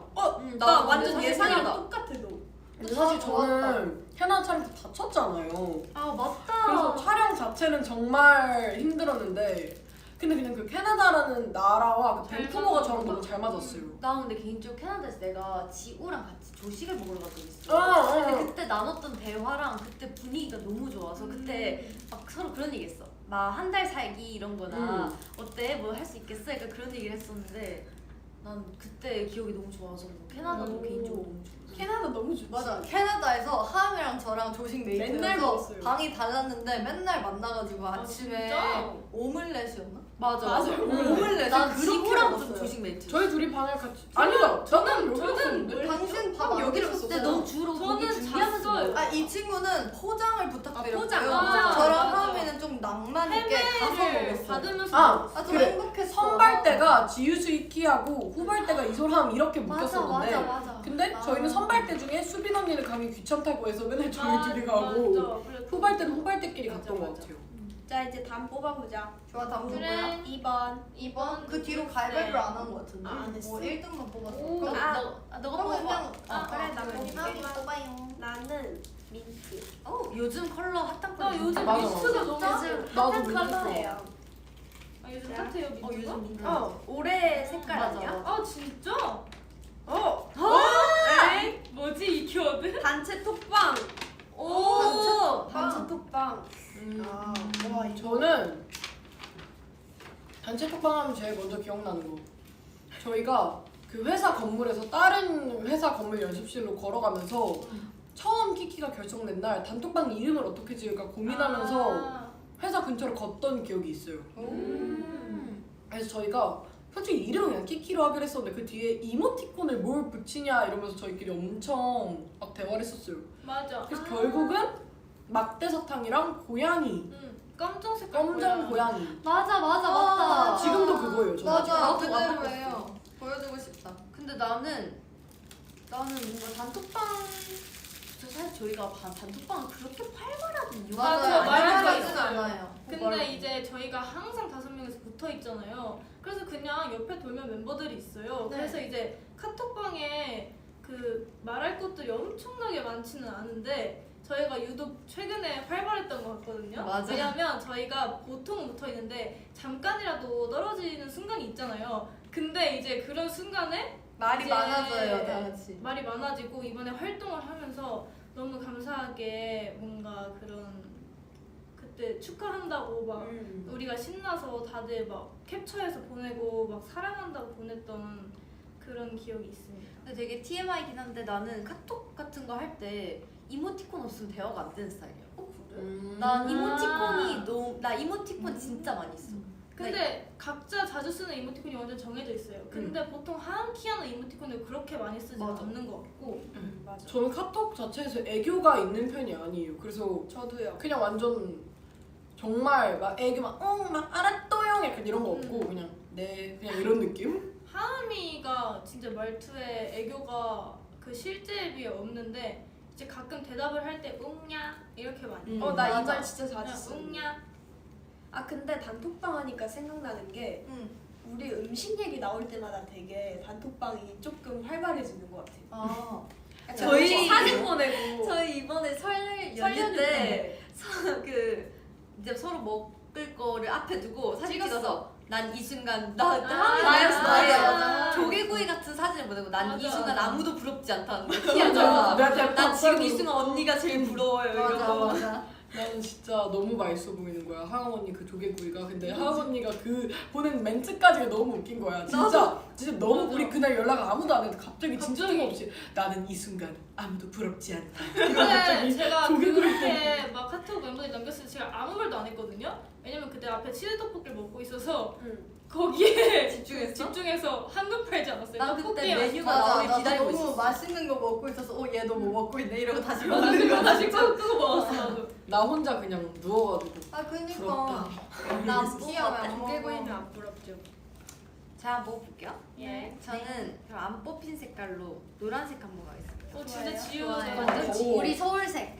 나 완전 근데 예상이다. 사실 똑같아 너. 근데 사실 저는 캐나다 촬영 때 다쳤잖아요. 아 맞다. 그래서 촬영 자체는 정말 힘들었는데 근데 그냥 그 캐나다라는 나라와 그 밴쿠버가 저랑 너무 잘 맞았어요. 나 근데 개인적으로 캐나다에서 내가 지우랑 같이 조식을 먹으러 간 적이 있어. 근데 그때 나눴던 대화랑 그때 분위기가 너무 좋아서 그때 막 서로 그런 얘기 했어. 나 한 달 살기 이런 거나 어때? 뭐 할 수 있겠어? 약간 그런 얘기를 했었는데 난 그때 기억이 너무 좋아서 캐나다도 개인적으로 너무 좋아. 캐나다 너무 좋지. 맞아. 캐나다에서 하암이랑 저랑 조식 맨날 메이트에서 먹었어요. 방이 달랐는데 맨날 만나가지고 아침에 진짜? 오믈렛이었나? 맞아. 오믈렛. 난 그렇게 지우랑 좀 먹었어요. 조식 메이트. 저희 둘이 방을 같이 아니다. 저는 여기 저는 있었는데. 당신 밥 여기로 근데 썼어요. 넌 주로 거기 저는 준비하면서 잤어요. 먹어. 아, 이 친구는 포장을 부탁드렸고요. 포장. 저랑 맞아. 하암이는 좀 낭만 있게 가서 해를 먹었어요. 받으면서 아, 먹었어. 좀 그래. 행복했어. 선발 때가 지유수 이키하고 후발 때가 이솔함 이렇게 묶였었는데 맞아. 근데 저희는 선발 때 중에 수빈 언니는 가기 귀찮다고 해서 맨날 저희 둘이 가고 맞아. 그래. 후발 때는 후발 때끼리 맞아, 갔던 것 맞아. 같아요. 자 이제 다음 뽑아보자. 좋아, 다음 그래. 누구야? 2번. 2번? 그 뒤로 가위바위보를 안 한 거 같은데? 안 했어? 뭐 1등만 뽑았어. 오, 그럼 너가 그러면 뽑아. 그냥 그래, 나 그래. 뽑을게. 하은이 뽑아요. 나는 민트. 요즘 컬러 핫한 나 컬러. 요즘 맞아, 민트가 맞아. 너무 요즘 나도 핫한 민트 컬러예요. 아 요즘 자. 핫해요 민트가? 요즘 민트. 올해 색깔 맞아, 아니야? 아 진짜? 어. 에이 뭐지 이 키워드? 단체 톡방. 오 단체 톡방. 아, 와, 이거. 저는 단체 톡방하면 제일 먼저 기억나는 거. 저희가 그 회사 건물에서 다른 회사 건물 연습실로 걸어가면서 처음 키키가 결정된 날 단톡방 이름을 어떻게 지을까 고민하면서 아. 회사 근처를 걷던 기억이 있어요. 음. 그래서 저희가 솔직히 이름은 그냥 키키로 하기로 했었는데 그 뒤에 이모티콘을 뭘 붙이냐 이러면서 저희끼리 엄청 막 대화를 했었어요. 맞아. 그래서 결국은 막대사탕이랑 고양이, 검정 색깔 검정 고양이. 맞아 맞아 아, 맞다. 지금도 그거예요. 저는. 맞아, 나도 그대로예요. 보여주고 싶다. 근데 나는 뭔가 단톡방 사실 저희가 단톡방을 그렇게 활발하게 이용하지 맞아, 말할 지 거 않아요. 근데 이제 저희가 항상 5명이서 붙어 있잖아요. 그래서 그냥 옆에 돌면 멤버들이 있어요. 네. 그래서 이제 카톡방에 그 말할 것들이 엄청나게 많지는 않은데 저희가 유독 최근에 활발했던 것 같거든요. 맞아. 왜냐면 저희가 보통 붙어 있는데 잠깐이라도 떨어지는 순간이 있잖아요. 근데 이제 그런 순간에 말이 이제 많아져요, 다 같이. 말이 많아지고 이번에 활동을 하면서 너무 감사하게 뭔가 그런 그때 축하한다고 막 우리가 신나서 다들 막 캡처해서 보내고 막 사랑한다고 보냈던 그런 기억이 있습니다. 근데 되게 TMI긴 한데 나는 카톡 같은 거 할 때 이모티콘 없으면 대화가 안 되는 스타일이야. 난 이모티콘이 나 이모티콘 진짜 많이 써. 근데 각자 자주 쓰는 이모티콘이 완전 정해져 있어요. 근데 보통 한 키하는 이모티콘을 그렇게 많이 쓰지 맞아. 않는 것 같고 맞아. 저는 카톡 자체에서 애교가 있는 편이 아니에요. 그래서 저도요. 그냥 완전 정말 막 애교 막 알았어요 약간 이런 거 없고 그냥 네 그냥 이런 느낌? 하은이가 진짜 말투에 애교가 그 실제에 비해 없는데 이제 가끔 대답을 할 때 응냐 이렇게 많이 해요. 나 이 맞아. 말 진짜 자주 그냥 써. 응냐 아 근데 단톡방 하니까 생각나는 게 응. 우리 음식 얘기 나올 때마다 되게 단톡방이 조금 활발해지는 것 같아요. 아, 저희 사진 보내고 저희 이번에 설 연휴 때 그 이제 서로 먹을 거를 앞에 두고 사진 찍어서 난 이 순간 나였어 맞아, 나예요. 조개구이 같은 사진을 보내고 난 이 맞아, 순간 맞아. 아무도 부럽지 않다는 거 맞아. 티하잖아. 내가 난 지금 이 순간 언니가 제일 부러워요 맞아, 이러고. 맞아. 나는 진짜 너무 맛있어 보이는 거야 하은 언니 그 조개구이가. 근데 하은 언니가 그 보낸 멘트까지가 너무 웃긴 거야. 진짜 너무 맞아. 우리 그날 연락 아무도 안 했는데 갑자기 진짜 뜬금없이 나는 이 순간 아무도 부럽지 않다. 이거 근데 갑자기 제가 조개구이 그렇게 막 카톡 멤버들이 남겼을 때 제가 아무 말도 안 했거든요. 왜냐면 그때 앞에 치즈 떡볶이를 먹고 있어서 거기에 집중해서 한급하지 않았어요. 난 그때 떡볶이에 메뉴가 맞아, 나오길 나 기다리고 너무 있었어. 맛있는 거 먹고 있어서 얘도 뭐 먹고 있네 이러고 다시 맞아, 먹는 그거 거 다시 끄고 먹었어 나도. 나 혼자 그냥 누워가지고 아, 그니까. 부럽다. 난 귀여워. 조개구이는 안 부럽죠. 자 먹어볼게요. 예. 저는 그럼 안 뽑힌 색깔로 노란색 한번 가겠습니다. 진짜 지우 좋아요. 잘 오. 우리 서울색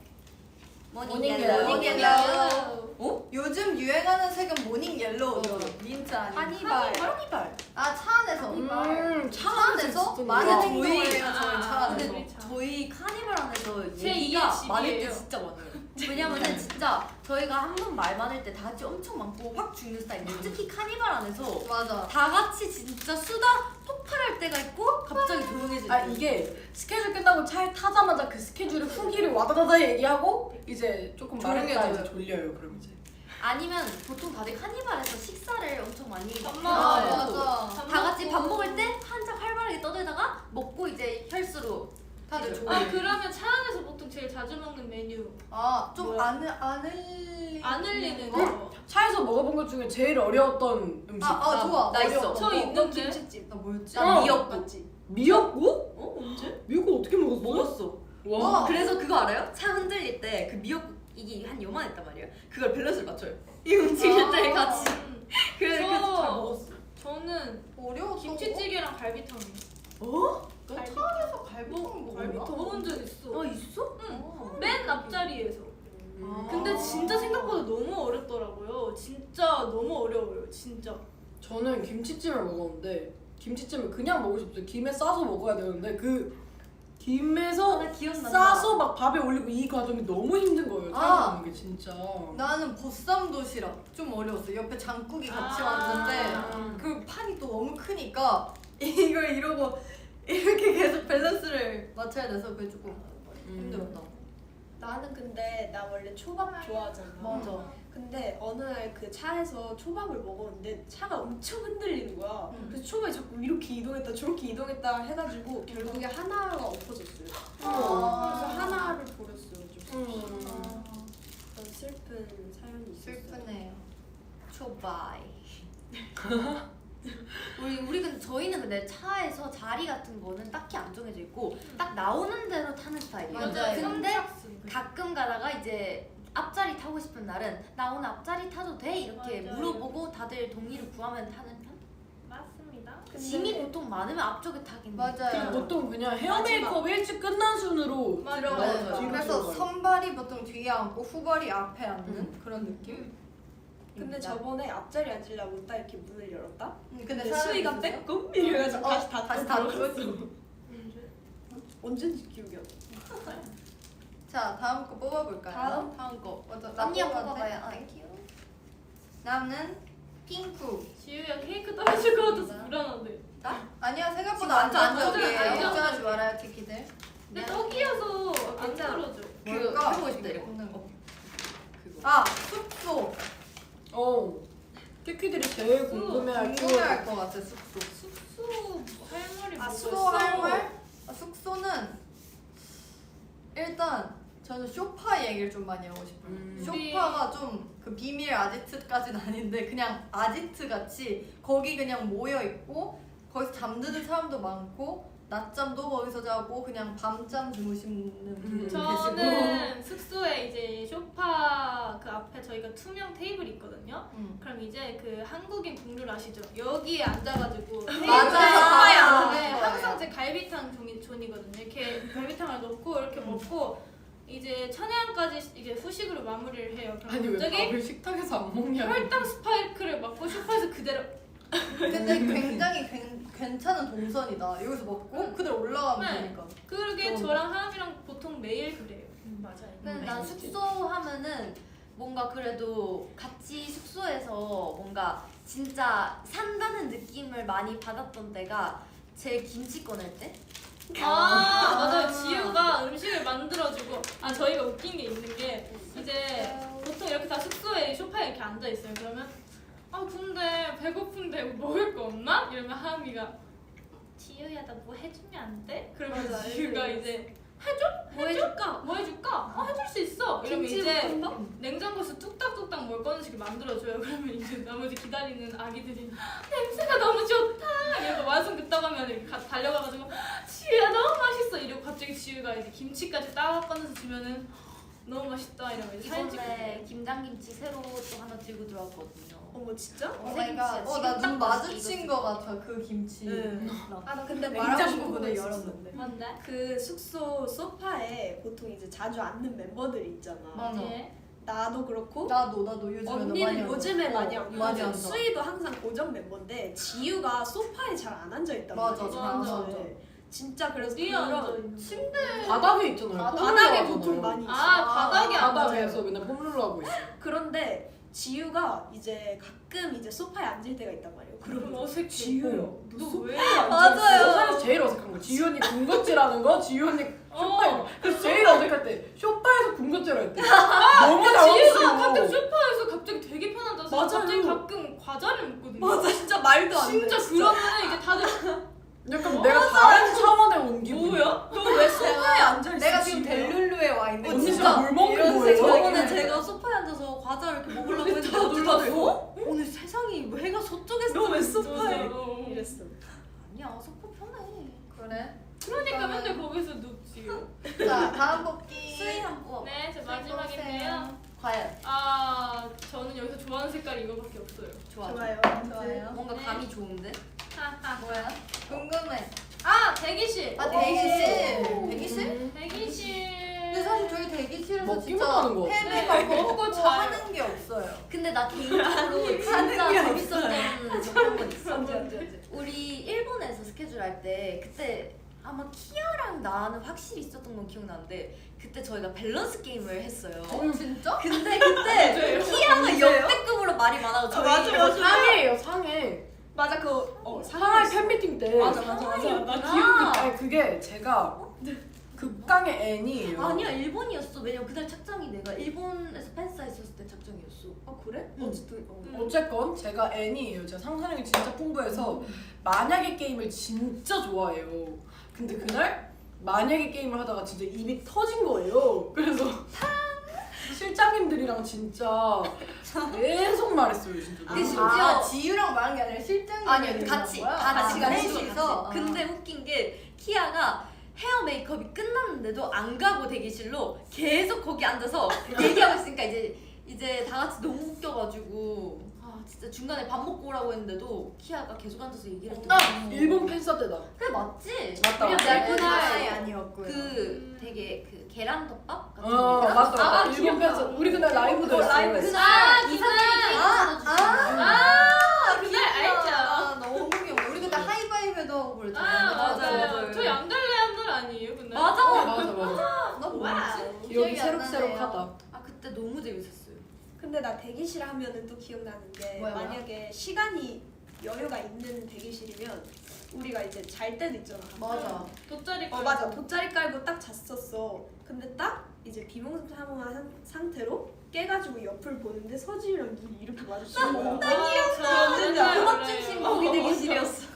모닝 모닝 옐로우. 옐로우. 모닝 옐로우. 요즘 유행하는 색은 모닝 옐로우. 민트 아니야? 하니발. 아, 차 안에서. 차 차 안에서 안에서 많은 근데 행동을 저희- 해요, 저희 차 안에서. 근데 저희 카니발 안에서 제 얘기가 2의 많을 때 집이에요. 진짜 많아요. 왜냐면은 진짜 저희가 한 번 말 많을 때 다 같이 엄청 많고 확 죽는 스타일인데 특히 카니발 안에서 맞아. 다 같이 진짜 수다 폭발할 때가 있고 갑자기 조용해질 때. 아 이게 스케줄 끝나고 차에 타자마자 그 스케줄의 후기를 와다다다 얘기하고 이제 조금 말했다 조용해져요. 이제 졸려요. 그럼 이제 아니면 보통 다들 카니발에서 식사를 엄청 많이 밥 하고 먹어요. 다 같이 밥 먹을 때 한창 활발하게 떠들다가 먹고 이제 혈수로 다들 이제 아 그러면 차 안에서 보통 제일 자주 먹는 메뉴 아, 좀 뭐야? 안 흘리. 안 흘리는 거. 차에서 먹어본 것 중에 제일 어려웠던 음식. 좋아. 나 있어. 저 있는데. 김치찜. 나 뭐였지? 난 어. 미역국. 맞지? 미역국? 언제? 미역국 어떻게 먹었어? 먹었어. 와. 그래서 그거 알아요? 차 흔들릴 때 그 미역국 이게 한 요만했단 말이에요. 그걸 밸런스를 맞춰요. 이 움직일 때 같이. 그래서 잘 먹었어. 저는 어려웠어. 김치찌개랑 갈비탕이요. 어? 너 차 안에서 갈비탕 먹었나? 먹어본 적 있어. 있어? 응. 맨 앞자리에서. 근데 진짜 생각보다 너무 어렵더라고요. 진짜 너무 어려워요. 진짜. 저는 김치찜을 먹었는데 김치찜을 그냥 먹을 수 없어요. 김에 싸서 먹어야 되는데 그 김에서 나 기억난다. 싸서 막 밥에 올리고 이 과정이 너무 힘든 거예요. 아. 먹는 게 진짜. 나는 보쌈 도시락 좀 어려웠어요. 옆에 장국이 같이 왔는데 그 판이 또 너무 크니까 이걸 이러고 이렇게 계속 밸런스를 맞춰야 돼서 그게 조금 힘들었다. 나는 근데 나 원래 초밥 좋아하잖아. 맞아. 근데 어느 날 그 차에서 초밥을 먹었는데 차가 엄청 흔들리는 거야. 그래서 초밥이 자꾸 이렇게 이동했다 저렇게 이동했다 해가지고 결국에 하나가 엎어졌어요. 그래서 하나를 버렸어요. 좀 그런 슬픈 사연이 있었어요. 슬프네요. 초바이. 우리 근데 저희는 근데 차에서 자리 같은 거는 딱히 안 정해져 있고 딱 나오는 대로 타는 스타일이에요. 맞아요. 근데 가끔 가다가 이제 앞자리 타고 싶은 날은 나 오늘 앞자리 타도 돼? 이렇게 맞아요. 물어보고 다들 동의를 구하면 타는 편? 맞습니다. 짐이 보통 많으면 앞쪽에 타긴 그리고 맞아요. 보통 그냥 헤어 메이크업 일찍 끝난 순으로 들어가요. 뒤로 그래서 들어가요. 선발이 보통 뒤에 앉고 후발이 앞에 앉는 그런 느낌? 근데 저번에 앞자리 앉으려고 딱 이렇게 문을 열었다? 근데 수위가 사람이 있었어요? 빼꼼 이래가지고 다시 닫고 다시 닫고 들어갔어. 언제인지 기억이 안 나. 자, 다음 거 뽑아볼까요? 다음 거. 먼저 나 언니가 뽑아도 돼? 뽑아봐요. 땡큐. 나는 핑크. 지우야 케이크 떨어질 것 같아서 불안한데. 아니야, 지금 생각보다 완전 안정적이에요. 안정적이에요. 걱정하지 말아요, 티키들. 근데 떡이어서 안 괜찮아. 떨어져. 뭘까? 해보고 싶다, 이거. 뽑는 거. 그거. 아, 숙소. 티키들이 제일 궁금해할 궁금해할 것 같아, 숙소. 숙소 할 말이 뭐가 숙소 있어? 할 말? 숙소는 일단 저는 쇼파 얘기를 좀 많이 하고 싶어요. 우리- 쇼파가 좀 그 비밀 아지트까지는 아닌데 그냥 아지트 같이 거기 그냥 모여 있고 거기서 잠드는 사람도 많고 낮잠도 거기서 자고 그냥 밤잠 주무시는 분들도 계시고. 저는 숙소에 이제 소파 그 앞에 저희가 투명 테이블이 있거든요. 그럼 이제 그 한국인 국룰 아시죠? 여기에 앉아가지고 맞아요. 소파에 맞아요. 앉는데 항상 제 갈비탕 존이거든요. 이렇게 갈비탕을 넣고 이렇게 먹고 이제 천혜안까지 이제 후식으로 마무리를 해요. 그럼 아니 왜 갑자기 밥을 식탁에서 안 먹냐고. 혈당 스파이크를 맞고 소파에서 그대로 근데 굉장히 괜찮은 동선이다. 여기서 먹고 그대로 올라가면 네. 되니까. 그러게 좋은데? 저랑 하은이랑 보통 매일 그래요. 맞아요. 근데 난 숙소 하면은 뭔가 그래도 같이 숙소에서 뭔가 진짜 산다는 느낌을 많이 받았던 때가 제 김치 꺼낼 때? 맞아요. 지우가 음식을 만들어주고 저희가 웃긴 게 있는 게 이제 보통 이렇게 다 숙소에 소파에 이렇게 앉아 있어요. 그러면 근데 배고픈데 먹을 거 없나? 이러면 하은이가 지우야 나 뭐 해주면 안 돼? 그러면 맞아, 지우가 알겠어. 이제 뭐 해줄까? 뭐 해줄까? 해줄 수 있어. 이러면 이제 김치볶음밥? 냉장고에서 뚝딱뚝딱 뭘 꺼내씩 만들어줘요. 그러면 이제 나머지 기다리는 아기들이 냄새가 너무 좋다. 이러고 완성 됐다고 하면 이렇게 달려가가지고 지우야 너무 맛있어. 이러고 갑자기 지우가 이제 김치까지 딱 꺼내서 주면은 너무 맛있다. 이러면 이제 사진 찍고. 이번에 김장김치 새로 또 하나 들고 들어왔거든요. 어머 진짜? 오마이갓. 나 눈 마주친 거 같아 그 김치. 나 근데 냉장고 말하고 싶은 거 문을 있었어. 열었는데. 뭔데? 그 숙소 소파에 보통 이제 자주 앉는 멤버들이 있잖아. 맞아. 예. 나도 그렇고 나도 요즘에 언니는 요즘에 많이 안 많이 앉아. 앉아. 수희도 항상 고정 멤버인데 지유가 소파에 잘 안 앉아 있단 맞아, 말이야. 잘안 숙소에. 앉아. 진짜 그래서 어디에 그런 앉아있는 바닥에 있잖아요. 바닥에 폼롤러 보통 하잖아요. 많이 있어. 바닥에 바닥에서 맨날 폼롤러 하고 있어. 그런데 지유가 이제 가끔 이제 소파에 앉을 때가 있단 말이에요. 그럼 그러면 어색해. 지유야, 너왜 맞아요. 사실 제일 어색한 거. 지유 언니 군것질하는 거, 지유 언니 쇼파에. 그래서 제일 어색할 때 쇼파에서 군것질 할 때. 너무 지우가 당황스러워. 가끔 소파에서 갑자기 되게 편하다. 맞아요. 갑자기 가끔 과자를 먹거든요. 맞아 진짜 말도 안 돼. 진짜 그러면 이제 다들 약간 내가 다른 차원에 온 기분. 뭐야? 너 왜 소파에 앉아 있어? 내가 지금 델룰루에 와 있는 언니 거야. 진짜 뭘 먹는 이런 거예요? 생각이 저번에 들어요. 제가 소파에 앉아서 과자를 이렇게 먹으려고 했는데 다 놀랐어? 오늘 세상이 뭐 해가 서쪽에서 너 왜 네. 소파에 맞아. 이랬어? 아니야 소파 편해. 그래? 그러니까 맨날 거기서 눕지. 자, 다음 뽑기. 수희 한 번. 네, 제 마지막인데요. 과연 저는 여기서 좋아하는 색깔이 이거밖에 없어요. 좋아. 좋아요. 좋아요. 뭔가 네. 감이 좋은데? 하하. 뭐야? 궁금해. 대기실. 대기실. 오. 대기실? 대기실. 근데 사실 저희 대기실에서 먹기만 진짜 하는 거 같아. 햄에 막 먹고 먹고 자요. 하는 게 없어요. 근데 나 개인적으로 진짜 재밌었던 적한 있어. 우리 일본에서 스케줄 할 때 그때 아마 키아랑 나는 확실히 있었던 건 기억나는데 그때 저희가 밸런스 게임을 했어요. 진짜? 근데 그때 키아가 역대급으로 말이 많아서 저희 상해예요, 상해. 맞아 그 상하이 팬미팅 때. 맞아. 나 아. 기억이 아니 그게 제가 극강의 N이에요. 아니야 일본이었어. 왜냐면 그날 착장이 내가 일본에서 팬싸 있었을 때 착장이었어. 아 그래? 응. 어쨌건 제가 N이에요. 제가 상상력이 진짜 풍부해서 만약에 게임을 진짜 좋아해요. 근데 그날 만약에 게임을 하다가 진짜 입이 터진 거예요. 그래서 실장님들이랑 진짜 계속 말했어요, 진짜. 근데 심지어 지유랑 말한 게 아니라 실장님 아니 같이 같이 넷이서. 같이. 근데 웃긴 게 키아가 헤어 메이크업이 끝났는데도 안 가고 대기실로 계속 거기 앉아서 얘기하고 있으니까 이제 다 같이 너무 웃겨가지고 아 진짜 중간에 밥 먹고 오라고 했는데도 키아가 계속 앉아서 얘기를 했던 거야. 일본 팬싸 때다. 그래 맞지? 맞다, 왜냐면 맞다. 내가 그날이 그날 아니었고요. 그 되게 그 계란덮밥 같은 맞다, 맞다. 아, 일본 팬싸. 우리 그날 라이브도 했어요. 그날 이상하게 그날 알죠. 너무 귀여워. 우리 그때 하이파이브도 하고 그랬잖아요. 맞아요. 저희 안달레한 날 아니에요 그날? 맞아. 맞아. 너 뭐지? 기억이 새록새록하다. 아 그때 너무 재밌었어요. 근데 나 대기실 하면은 또 기억나는 게 뭐야? 만약에 시간이 여유가 있는 대기실이면 우리가 이제 잘 때도 있잖아. 맞아. 돗자리 맞아. 돗자리 깔고 딱 잤었어. 근데 딱 이제 비몽사몽한 상태로 깨가지고 옆을 보는데 서지우랑 눈이 이렇게 마주치는 거야. 음악중심 거기 대기실이었어.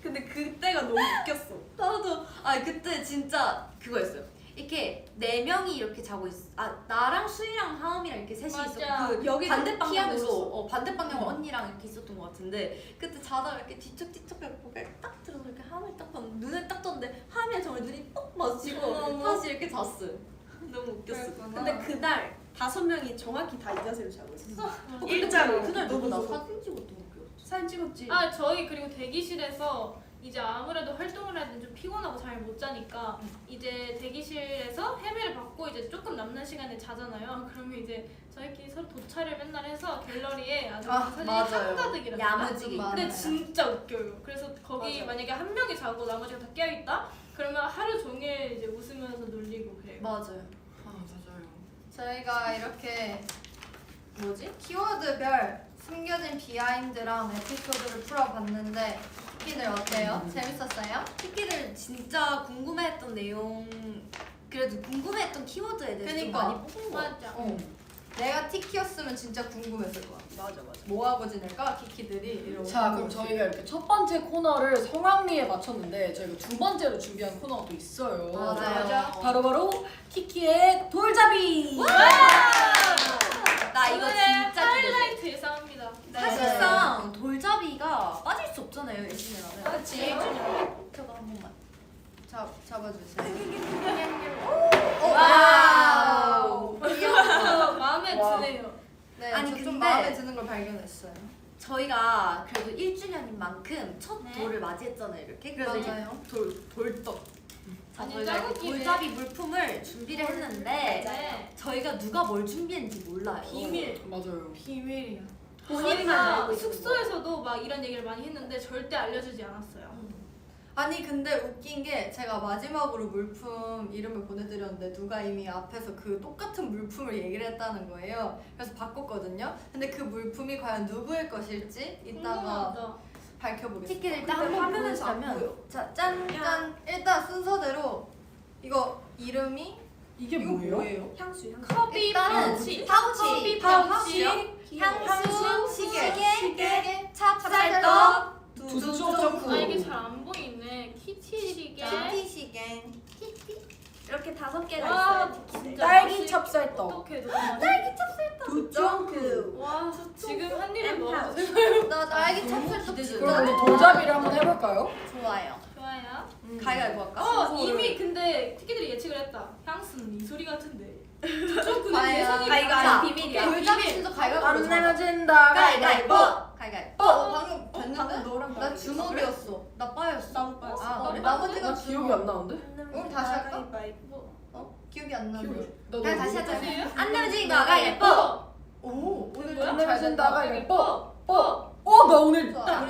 근데 그때가 너무 웃겼어. 나도 그때 진짜 그거였어요. 이렇게 4명이 이렇게 자고 있어. 나랑 수희랑 하음이랑 이렇게 셋이 맞아. 있었고 그 여기 반대 방향으로 키아도 반대 방향 언니랑 이렇게 있었던 것 같은데 그때 자다가 이렇게 뒤척뒤척 해서 고개를 딱 들어서 이렇게 하음을 딱 봤는데 눈을 딱 떴는데 하음이랑 정말 눈이 뻑 마주치고 다시 이렇게 잤어요. 너무 웃겼어. 근데 그날 5명이 정확히 다 이 자세로 자고 있었어. 일자로 일자로. 그날 너무 나 너무 사진 찍었던 거 기억. 사진 찍었지. 저희 그리고 대기실에서 이제 아무래도 활동을 해야 좀 피곤하고 잠을 못 자니까 이제 대기실에서 헤매를 받고 이제 조금 남는 시간에 자잖아요. 그러면 이제 저희끼리 서로 도차를 맨날 해서 갤러리에 아주 사진이 맞아요. 한가득이랍니다. 야무지게. 근데 맞아요. 진짜 웃겨요. 그래서 거기 맞아. 만약에 한 명이 자고 나머지가 다 깨어 있다? 그러면 하루 종일 이제 웃으면서 놀리고 그래요. 맞아요. 맞아요. 저희가 이렇게 키워드별 숨겨진 비하인드랑 에피소드를 풀어봤는데 키들 어때요? 재밌었어요? 특기들 진짜 궁금해했던 내용 그래도 궁금해했던 키워드에 대해서 좀 그니까. 많이 뽑은 거 같아. 맞아. 내가 티키였으면 진짜 궁금했을 것 같아. 맞아. 뭐 하고 지낼까 키키들이 이러고. 자, 그럼 저희가 이렇게 첫 번째 코너를 성황리에 마쳤는데 저희가 두 번째로 준비한 코너가 또 있어요. 맞아요. 바로 키키의 돌잡이. 나 이거 진짜 기대돼. 하이라이트 예상합니다. 사실상 돌잡이가 빠질 수 없잖아요, 일주일에. 그치. 저거 한 번만. 잡아주세요. 와우. 마음에 와. 드네요. 네, 아니, 저 좀 근데- 마음에 드는 걸 발견했어요. 저희가 그래도 1주년인 만큼 첫 네. 돌을 맞이했잖아요, 이렇게. 그래서 이제 맞아요. 돌떡. 자, 아니, 저희가 이렇게 짱웃기네. 돌잡이 물품을 준비를 했는데 네. 저희가 누가 뭘 준비했는지 몰라요. 비밀. 맞아요. 비밀이야. 본인만 저희가 알고 있는 숙소에서도 막 이런 얘기를 많이 했는데 절대 알려주지 않았어요. 아니 근데 웃긴 게 제가 마지막으로 물품 이름을 보내드렸는데 누가 이미 앞에서 그 똑같은 물품을 얘기를 했다는 거예요. 그래서 바꿨거든요. 근데 그 물품이 과연 누구일 것일지 이따가 궁금하다. 밝혀보겠습니다. 티켓을 일단 근데 한번 화면에서 안 보여주자면 보여. 자, 짠! 일단 순서대로 이거 이름이 이게 이거 뭐예요? 향수. 커비 일단은 파우치. 파우치, 파우치. 향수, 시계, 찹쌀떡, 찹쌀떡, 두쪽 아 이게 잘 안 보이네. 키티리게. 키티 시계. 이렇게 5개가 와 있어요. 진짜 딸기 맛있- 찹쌀떡. 어떡해 너무 딸기 두쫑크. 와 지금 한 입에 엠파. 먹어도 나 딸기 찹쌀떡 기대돼. 그럼 우리 돌잡이를 한번 해볼까요? 좋아요. 좋아요. 가위가위보 할까? 이미 근데 티키들이 예측을 했다. 향수는 이 소리 같은데. 저쪽 그냥 과연 예상이 가위가 자, 비밀이야. 돌잡이 진짜 가위가 안 내면 진다. 가위가위보. 가위가위보. 방금 됐는데? 방금 너랑 나 주먹이었어. 나 빠였어. 나도 빠졌어. 아, 그래? 나머지가 나 기억이 안 나는데? 우리 다시 할까? 가위바위보. 기억이 안 나네. 그냥 다시 하자. 다시요? 안 내면 진 거가 예뻐. 오 오늘 뭐야? 좀 내면 잘 진다가 된다. 예뻐. 나 오늘 우리 따-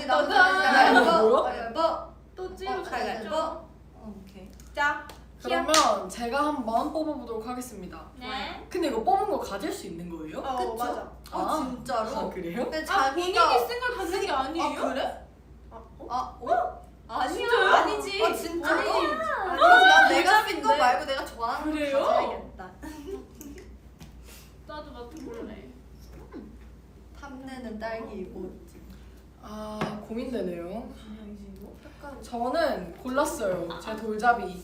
나도 뭐야? 예뻐. 또 찌르고 예뻐. 오케이. 자, 그러면 제가 한번 뽑아보도록 하겠습니다. 네. 근데 이거 뽑은 거 가질 수 있는 거예요? 그쵸? 맞아. 아 진짜로? 아 그래요? 근데 본인이 자기가 쓴 걸 가지는 게 아니에요? 그래? 아 아니야. 진짜요? 아니지. 아 진짜로? 아니지. 난 내가 쓴 거 말고 내가 좋아하는 거 그래요? 가져야겠다. 나도 맡아볼래. 탐내는 딸기 이거지. 아 고민되네요. 약간 저는 골랐어요. 제 돌잡이.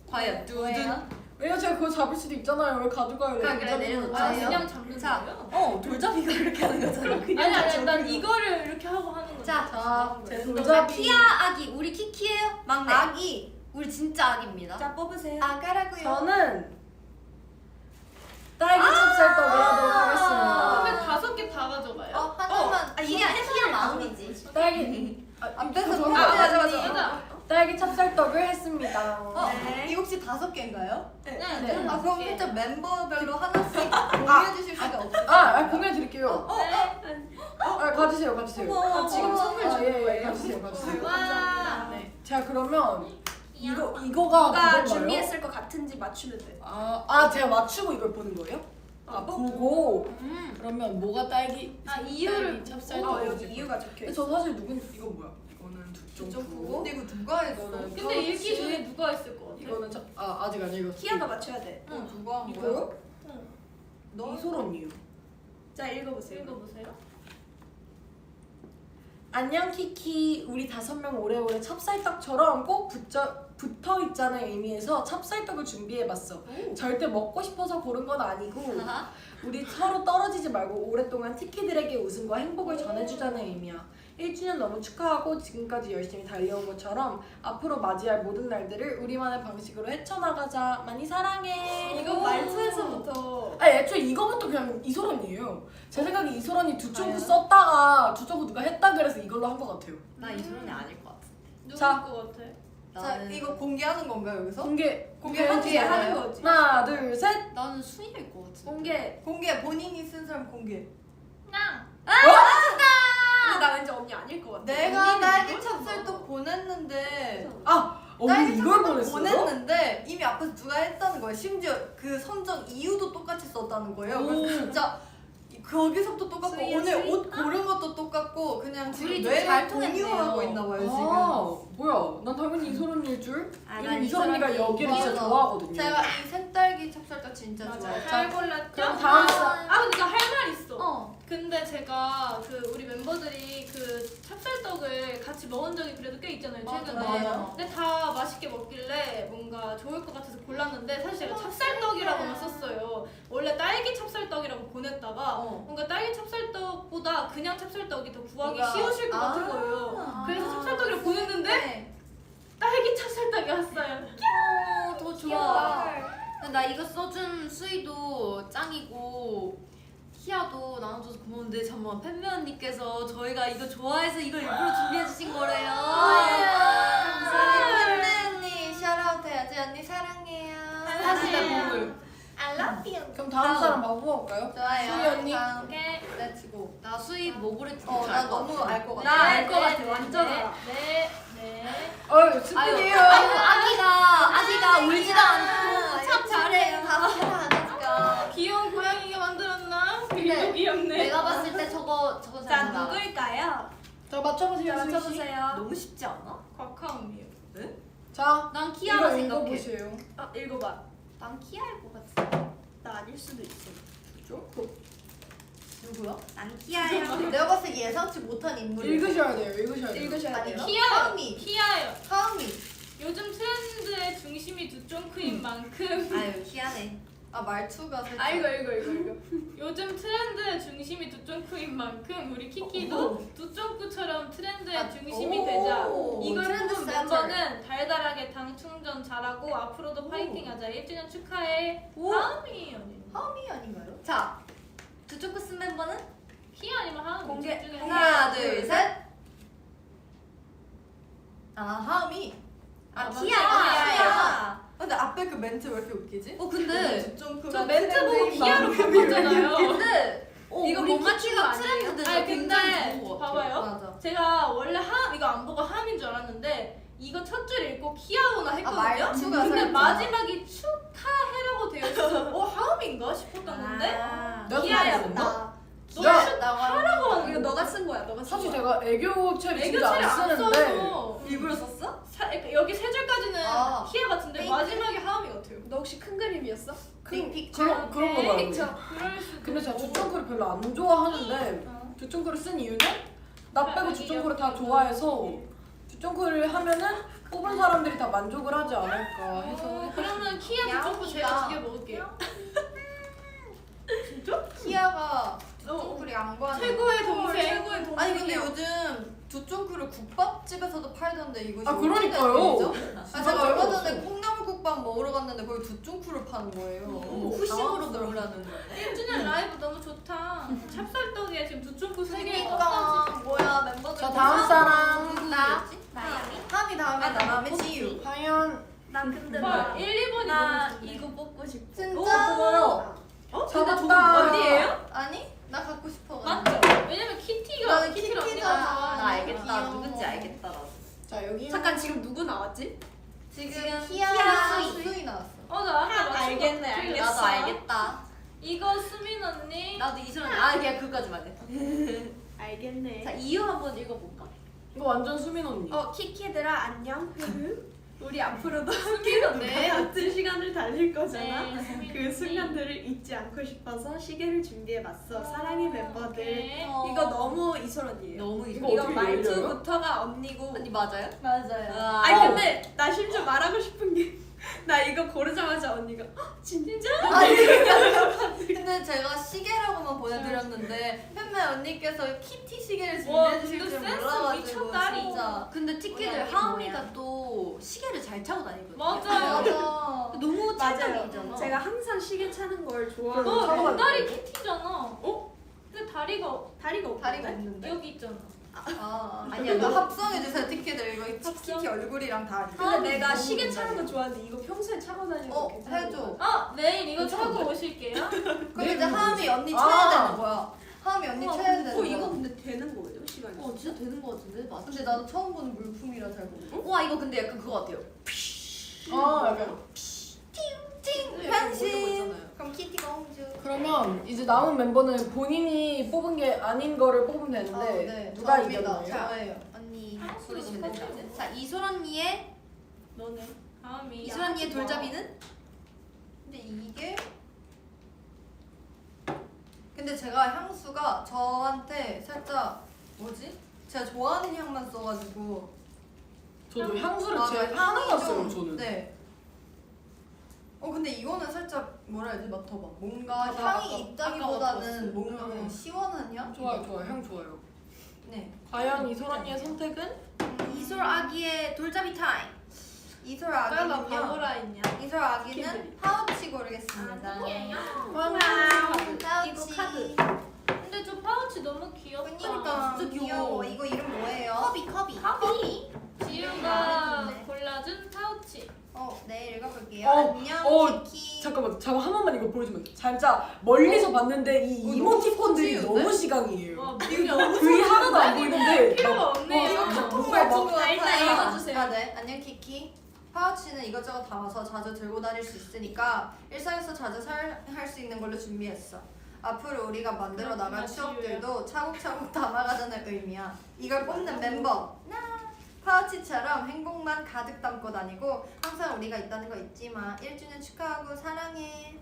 과연 누구예요? 왜요? 제가 그거 잡을 수도 있잖아요. 왜 가져가요? 그래, 돌잡이 내려놓자. 아, 골랐잖아요. 그냥 잡는 자, 거예요? 돌잡이가 그렇게 하는 거잖아. 아니, 난 이거를 이렇게 하고 하는 거지. 자, 제 자, 돌잡이. 키아 아기. 우리 키키예요? 막내. 아기. 우리 진짜 아기입니다. 자 뽑으세요. 아가라고요. 저는 딸기 찹쌀떡을 하도록 하겠습니다. 근데 5개 다 가져가요? 하나만. 키아 마음이지. 딸기 앞에서 이거 맞아. 맞아. 딸기 찹쌀떡을 했습니다. 네. 이거 혹시 5개인가요? 네. 네. 아 그럼 살짝 멤버별로 하나씩 공유해 주실 수가 없어요? 공유해드릴게요. 네. 가주세요. 지금 선물 아, 주는 예, 거예요? 가주세요. 와. 네. 자 그러면 이거가 누가 그건가요? 준비했을 것 같은지 맞추면 돼. 제가 맞추고 이걸 보는 거예요? 보고 그러면 뭐가 딸기 이유를 딸기 찹쌀떡 여기 이유가 적혀 근데 있어. 저 사실 이거 뭐야? 이거는 두점프고 근데 이거 누가 했어? 이거는 근데 읽기 전에 누가 했을 것 같아? 이거는 아직 안 읽었어. 키아가 맞춰야 돼. 누가 한 이거요? 거야? 너 이소런이요. 자 읽어보세요. 읽어보세요. 안녕 키키, 우리 5명 오래오래 찹쌀떡처럼 꼭 붙어 있자는 의미에서 찹쌀떡을 준비해봤어. 절대 먹고 싶어서 고른 건 아니고 우리 서로 떨어지지 말고 오랫동안 티키들에게 웃음과 행복을 전해주자는 의미야. 1주년 너무 축하하고 지금까지 열심히 달려온 것처럼 앞으로 맞이할 모든 날들을 우리만의 방식으로 헤쳐나가자. 많이 사랑해. 이거 말투에서부터 애초에 이거부터 그냥 이소런이에요. 제 생각에 이소런이 두점프 썼다가 두점프 누가 했다 그래서 이걸로 한 것 같아요. 나 이소런이 아닐 것 같아. 누구일 자. 것 같아? 자 이거 공개하는 건가요 여기서? 공개하는 뒤에 하는 거지. 하나, 둘, 셋. 나는 순이일 것 같은데. 공개. 본인이 쓴 사람 공개. 나. 근데 나 왠지 언니 아닐 것 같아. 내가 딸기 이걸 찹쌀떡 보냈는데 언니 이걸 보냈어요? 보냈는데 이미 앞에서 누가 했다는 거예요. 심지어 그 선정 이유도 똑같이 썼다는 거예요. 그래서 진짜 거기서부터 똑같고 수희, 오늘 수희? 옷 고른 것도 똑같고 그냥 지금 둘이 좀 뇌를 잘 통했네요. 공유하고 있나 봐요 지금. 뭐야? 난 당연히 이소런일 줄. 난 왜냐면 이소런이가 여기를 진짜 맞아. 좋아하거든요. 제가 이 생딸기 찹쌀떡 진짜 맞아. 좋아해요. 잘 골랐죠? 그럼 다음 사. 근데 나 할 말 있어. 어. 근데 제가 우리 멤버들이 찹쌀떡을 같이 먹은 적이 그래도 꽤 있잖아요 최근에. 맞아. 근데 다 맛있게 먹길래 뭔가 좋을 것 같아서 골랐는데 사실 제가 찹쌀떡이라고만 썼어요. 원래 딸기 찹쌀떡이라고 보냈다가 뭔가 딸기 찹쌀떡보다 그냥 찹쌀떡이 더 구하기 뭔가- 쉬우실 것 같은 거예요. 그래서 찹쌀떡이라고 보냈는데 딸기 찹쌀떡이 왔어요. 더 좋아. 근데 나 이거 써준 수이도 짱이고 키아도 나눠줘서 고마운데 잠깐만 팬매 언니께서 저희가 이거 좋아해서 이걸 일부러 준비해주신 거래요. 감사해요. 언니 샤라웃 해야지. 언니 사랑해요. 사실의 보물. I love you. 그럼 다음 사람 뽑아볼까요? 좋아요. 수희 언니. 다음. 오케이. 렛츠고. 나 수이 뭐 그랬지? 나 너무 알 것 같아. 나 알 것 같아. 완전 알아. 네. 스피디예요. 아기가 울지도 않고 참 잘해요. 다 사랑하니까. 귀여운 고양이가 만들었나? 네. 이거 귀엽네. 내가 봤을 때 저거 자 잘 나와. 누구일까요? 자 맞춰보세요. 자 수희 씨. 맞춰보세요. 너무 쉽지 않아? 곽하음이에요. 자 난 키아라 이거 생각해. 읽어보세요. 읽어봐. 난 키아일 것 같아. 나 아닐 수도 있어. 누구야? 난 키아야. 내가 봤을 때 예상치 못한 인물이야. 읽으셔야 돼요. 읽으셔야 아니 돼요. 하은이. 키아요. 하은이. 요즘 트렌드의 중심이 두 쫑크인 만큼 아유 키아네. 아 말투가 살짝. 이거. 요즘 트렌드의 중심이 두 쫑크인 만큼 우리 키키도 두 쫑크처럼 트렌드의 중심이 오. 되자. 이걸 트렌드 뽑은 센터. 멤버는 달달하게 당 충전 잘하고 앞으로도 파이팅하자. 1주년 축하해. 하음이 언니. 하은이 아닌가요? 자, 두 초크 쓴 멤버는 키아 아니면 하음 공개. 중에 하나 둘 셋. 아 하은이. 아 맞아. 키아야. 근데 앞에 앞에 그 멘트 왜 이렇게 웃기지? 근데 저 멘트 보고 키아로 바꿨잖아요. 근데 이거 우리 못 맞춘 거 키티가 아니에요? 트렌드는 아니 굉장히 근데 좋은 것 같아요. 봐봐요. 맞아. 제가 원래 이거 안 보고 함인 줄 알았는데 이거 첫 줄 읽고 키아오나 했거든요. 말투가 근데 살짝. 마지막이 축하해라고 되어 있어서 하음인가 싶었던 건데 내가 키아였나? 야, 너 하라고 하는 이거 너가 쓴 거야. 너가 쓴 사실 거야. 제가 애교 체를 애교 진짜 체를 안 안 쓰는데 써서 일부러 썼어? 여기 세 줄까지는 아. 키아 같은데 페이크. 마지막에 하음이 같아요. 너 혹시 큰 그림이었어? 그런 거 봐요. 픽처. 그럴 수도. 근데 제가 주청구를 별로 안 좋아하는데 어. 주청구를 쓴 이유는 나 빼고 주청구를 다 좋아해서 주청구를 하면은 뽑은 사람들이 다 만족을 하지 않을까 해서 그러면 키아 주쪽도 제가 2개 먹을게요. 진짜? 키아가 두쫑크를 양보하는 최고의 동생. 최고의 동생. 아니 근데 요즘 두쫑크를 국밥집에서도 팔던데 이것이 아, 그러니까요. 아 제가 얼마 전에 콩나물국밥 먹으러 갔는데 거기 두쫑크를 파는 거예요. 후식으로 넣으라는 거예요. 1주년 라이브 너무 좋다. 찹쌀떡에 지금 두쫑구 3개 그러니까 뭐야 멤버들 자 다음 사람 누구였지? 함이 다음에 나 다음에 지유. 과연 나 근데 봐, 1, 2번이 나 너무 좋네. 이거 뽑고 싶어. 진짜? 고마워요. 잡았다. 어디예요? 아니 나 갖고 싶어. 맞죠? 왜냐면 키티가 나는 키티를 키티잖아. 언니가 좋아하는 나 알겠다. 귀여워. 누군지 알겠다. 나도. 자 여기 잠깐 지금 누구 나왔지? 지금 키아, 키아 수이. 수이 나왔어. 나 아까 맞춘 알겠네, 거 알겠어. 나도 알겠다. 이거 수민 언니. 나도 이소연 그냥 그거까지만 해. 알겠네. 자 이유 한번 읽어볼까? 이거 완전 수민 언니. 키키들아 안녕. 우리 앞으로도 수민언니. 같은 시간을 달릴 거잖아. 네, 수민 그 언니. 순간들을 잊지 않고 싶어서 시계를 준비해봤어. 사랑해 멤버들. 오케이. 이거 너무 이소연이에요. 너무 이거 이거 어떻게 말투부터가 언니고. 언니 맞아요? 맞아요. 아니 근데 나 심지어 말하고 싶은 게 나 이거 고르자마자 언니가 "헉, 진짜? 아니 근데 제가 시계라고만 보내드렸는데 팬매 언니께서 키티 시계를 와, 준비해 주실 근데 줄 센스 몰라가지고 미쳤다리. 진짜 근데 우리 티키들 아기 하은이가 뭐야? 또 시계를 잘 차고 다니거든요. 맞아요. 맞아. 너무 맞아요. 찰떡이잖아. 제가 항상 시계 차는 걸 그럼 좋아하고 차고 너 다리 키티잖아. 근데 다리가 다리가 없는데? 다리가 없는데? 여기 있잖아. 아니야 너 합성해주세요 티키들 이거 키티 얼굴이랑 다리. 근데 내가 시계 차는 거 좋아하는데 이거 평소에 차고 다니는 거 괜찮은 해줘. 거야? 내일 이거 차고 오실게요. 그럼 이제 하음이 언니 아. 쳐야 되는 거야. 하음이 언니 쳐야 되는 거야. 이거 근데 되는 거예요 시간이? 진짜 되는 거 같은데? 맞아. 근데 나도 처음 보는 물품이라 잘 모르겠어. 와 이거 근데 약간 그거 같아요. 아 약간. 변신. 그럼 키티가 홍주. 그러면 이제 남은 멤버는 본인이 뽑은 게 아닌 거를 뽑으면 되는데 아, 네. 누가 저입니다. 이겼나요? 저예요. 언니 아, 부르시면 그렇지. 됩니다. 자 이솔 언니의 너네. 다음이. 이솔 언니의 돌잡이는? 근데 이게 근데 제가 향수가 저한테 살짝 뭐지? 제가 좋아하는 향만 써가지고 저도 향수를 맞아, 제일 하나만 향이 써요 좀- 저는. 네. 근데 이거는 살짝 뭐라 해야 지 맡아봐. 뭔가 맞아, 향이 아까 있다기보다는 맡아봤어. 뭔가 그냥 시원한 향? 좋아요 좋아요 향 좋아요. 네. 과연 이솔 언니의 선택은? 이솔 아기의 돌잡이 타임. 이솔 나 아기는요. 바보라 했냐? 이솔 아기는 파우치 고르겠습니다. 와우. 파우치. 이거 카드. 근데 저 파우치 너무 귀엽다. 그러니까 진짜 귀여워. 귀여워. 이거 이름 뭐예요? 커비. 지우가 네. 골라준 파우치. 네 읽어볼게요. 어, 안녕 키키. 잠깐만 한 번만 이거 보여주면 살짝 멀리서 봤는데 이 너무 이모티콘들이 소지인데? 너무 시강이에요. 와, 이거 너무 그게 하나도 안 보이는데 필요가 없네. 이거 아, 카톡 누가 말투인 것 아, 일단 같아요. 읽어주세요. 네. 안녕 키키. 파우치는 이것저것 담아서 자주 들고 다닐 수 있으니까 일상에서 자주 할 수 있는 걸로 준비했어. 앞으로 우리가 만들어 나갈 추억들도 차곡차곡 담아가자는 의미야. 이걸 뽑는 멤버 파우치처럼 행복만 가득 담고 다니고 항상 우리가 있다는 거 잊지 마. 1주년 축하하고 사랑해.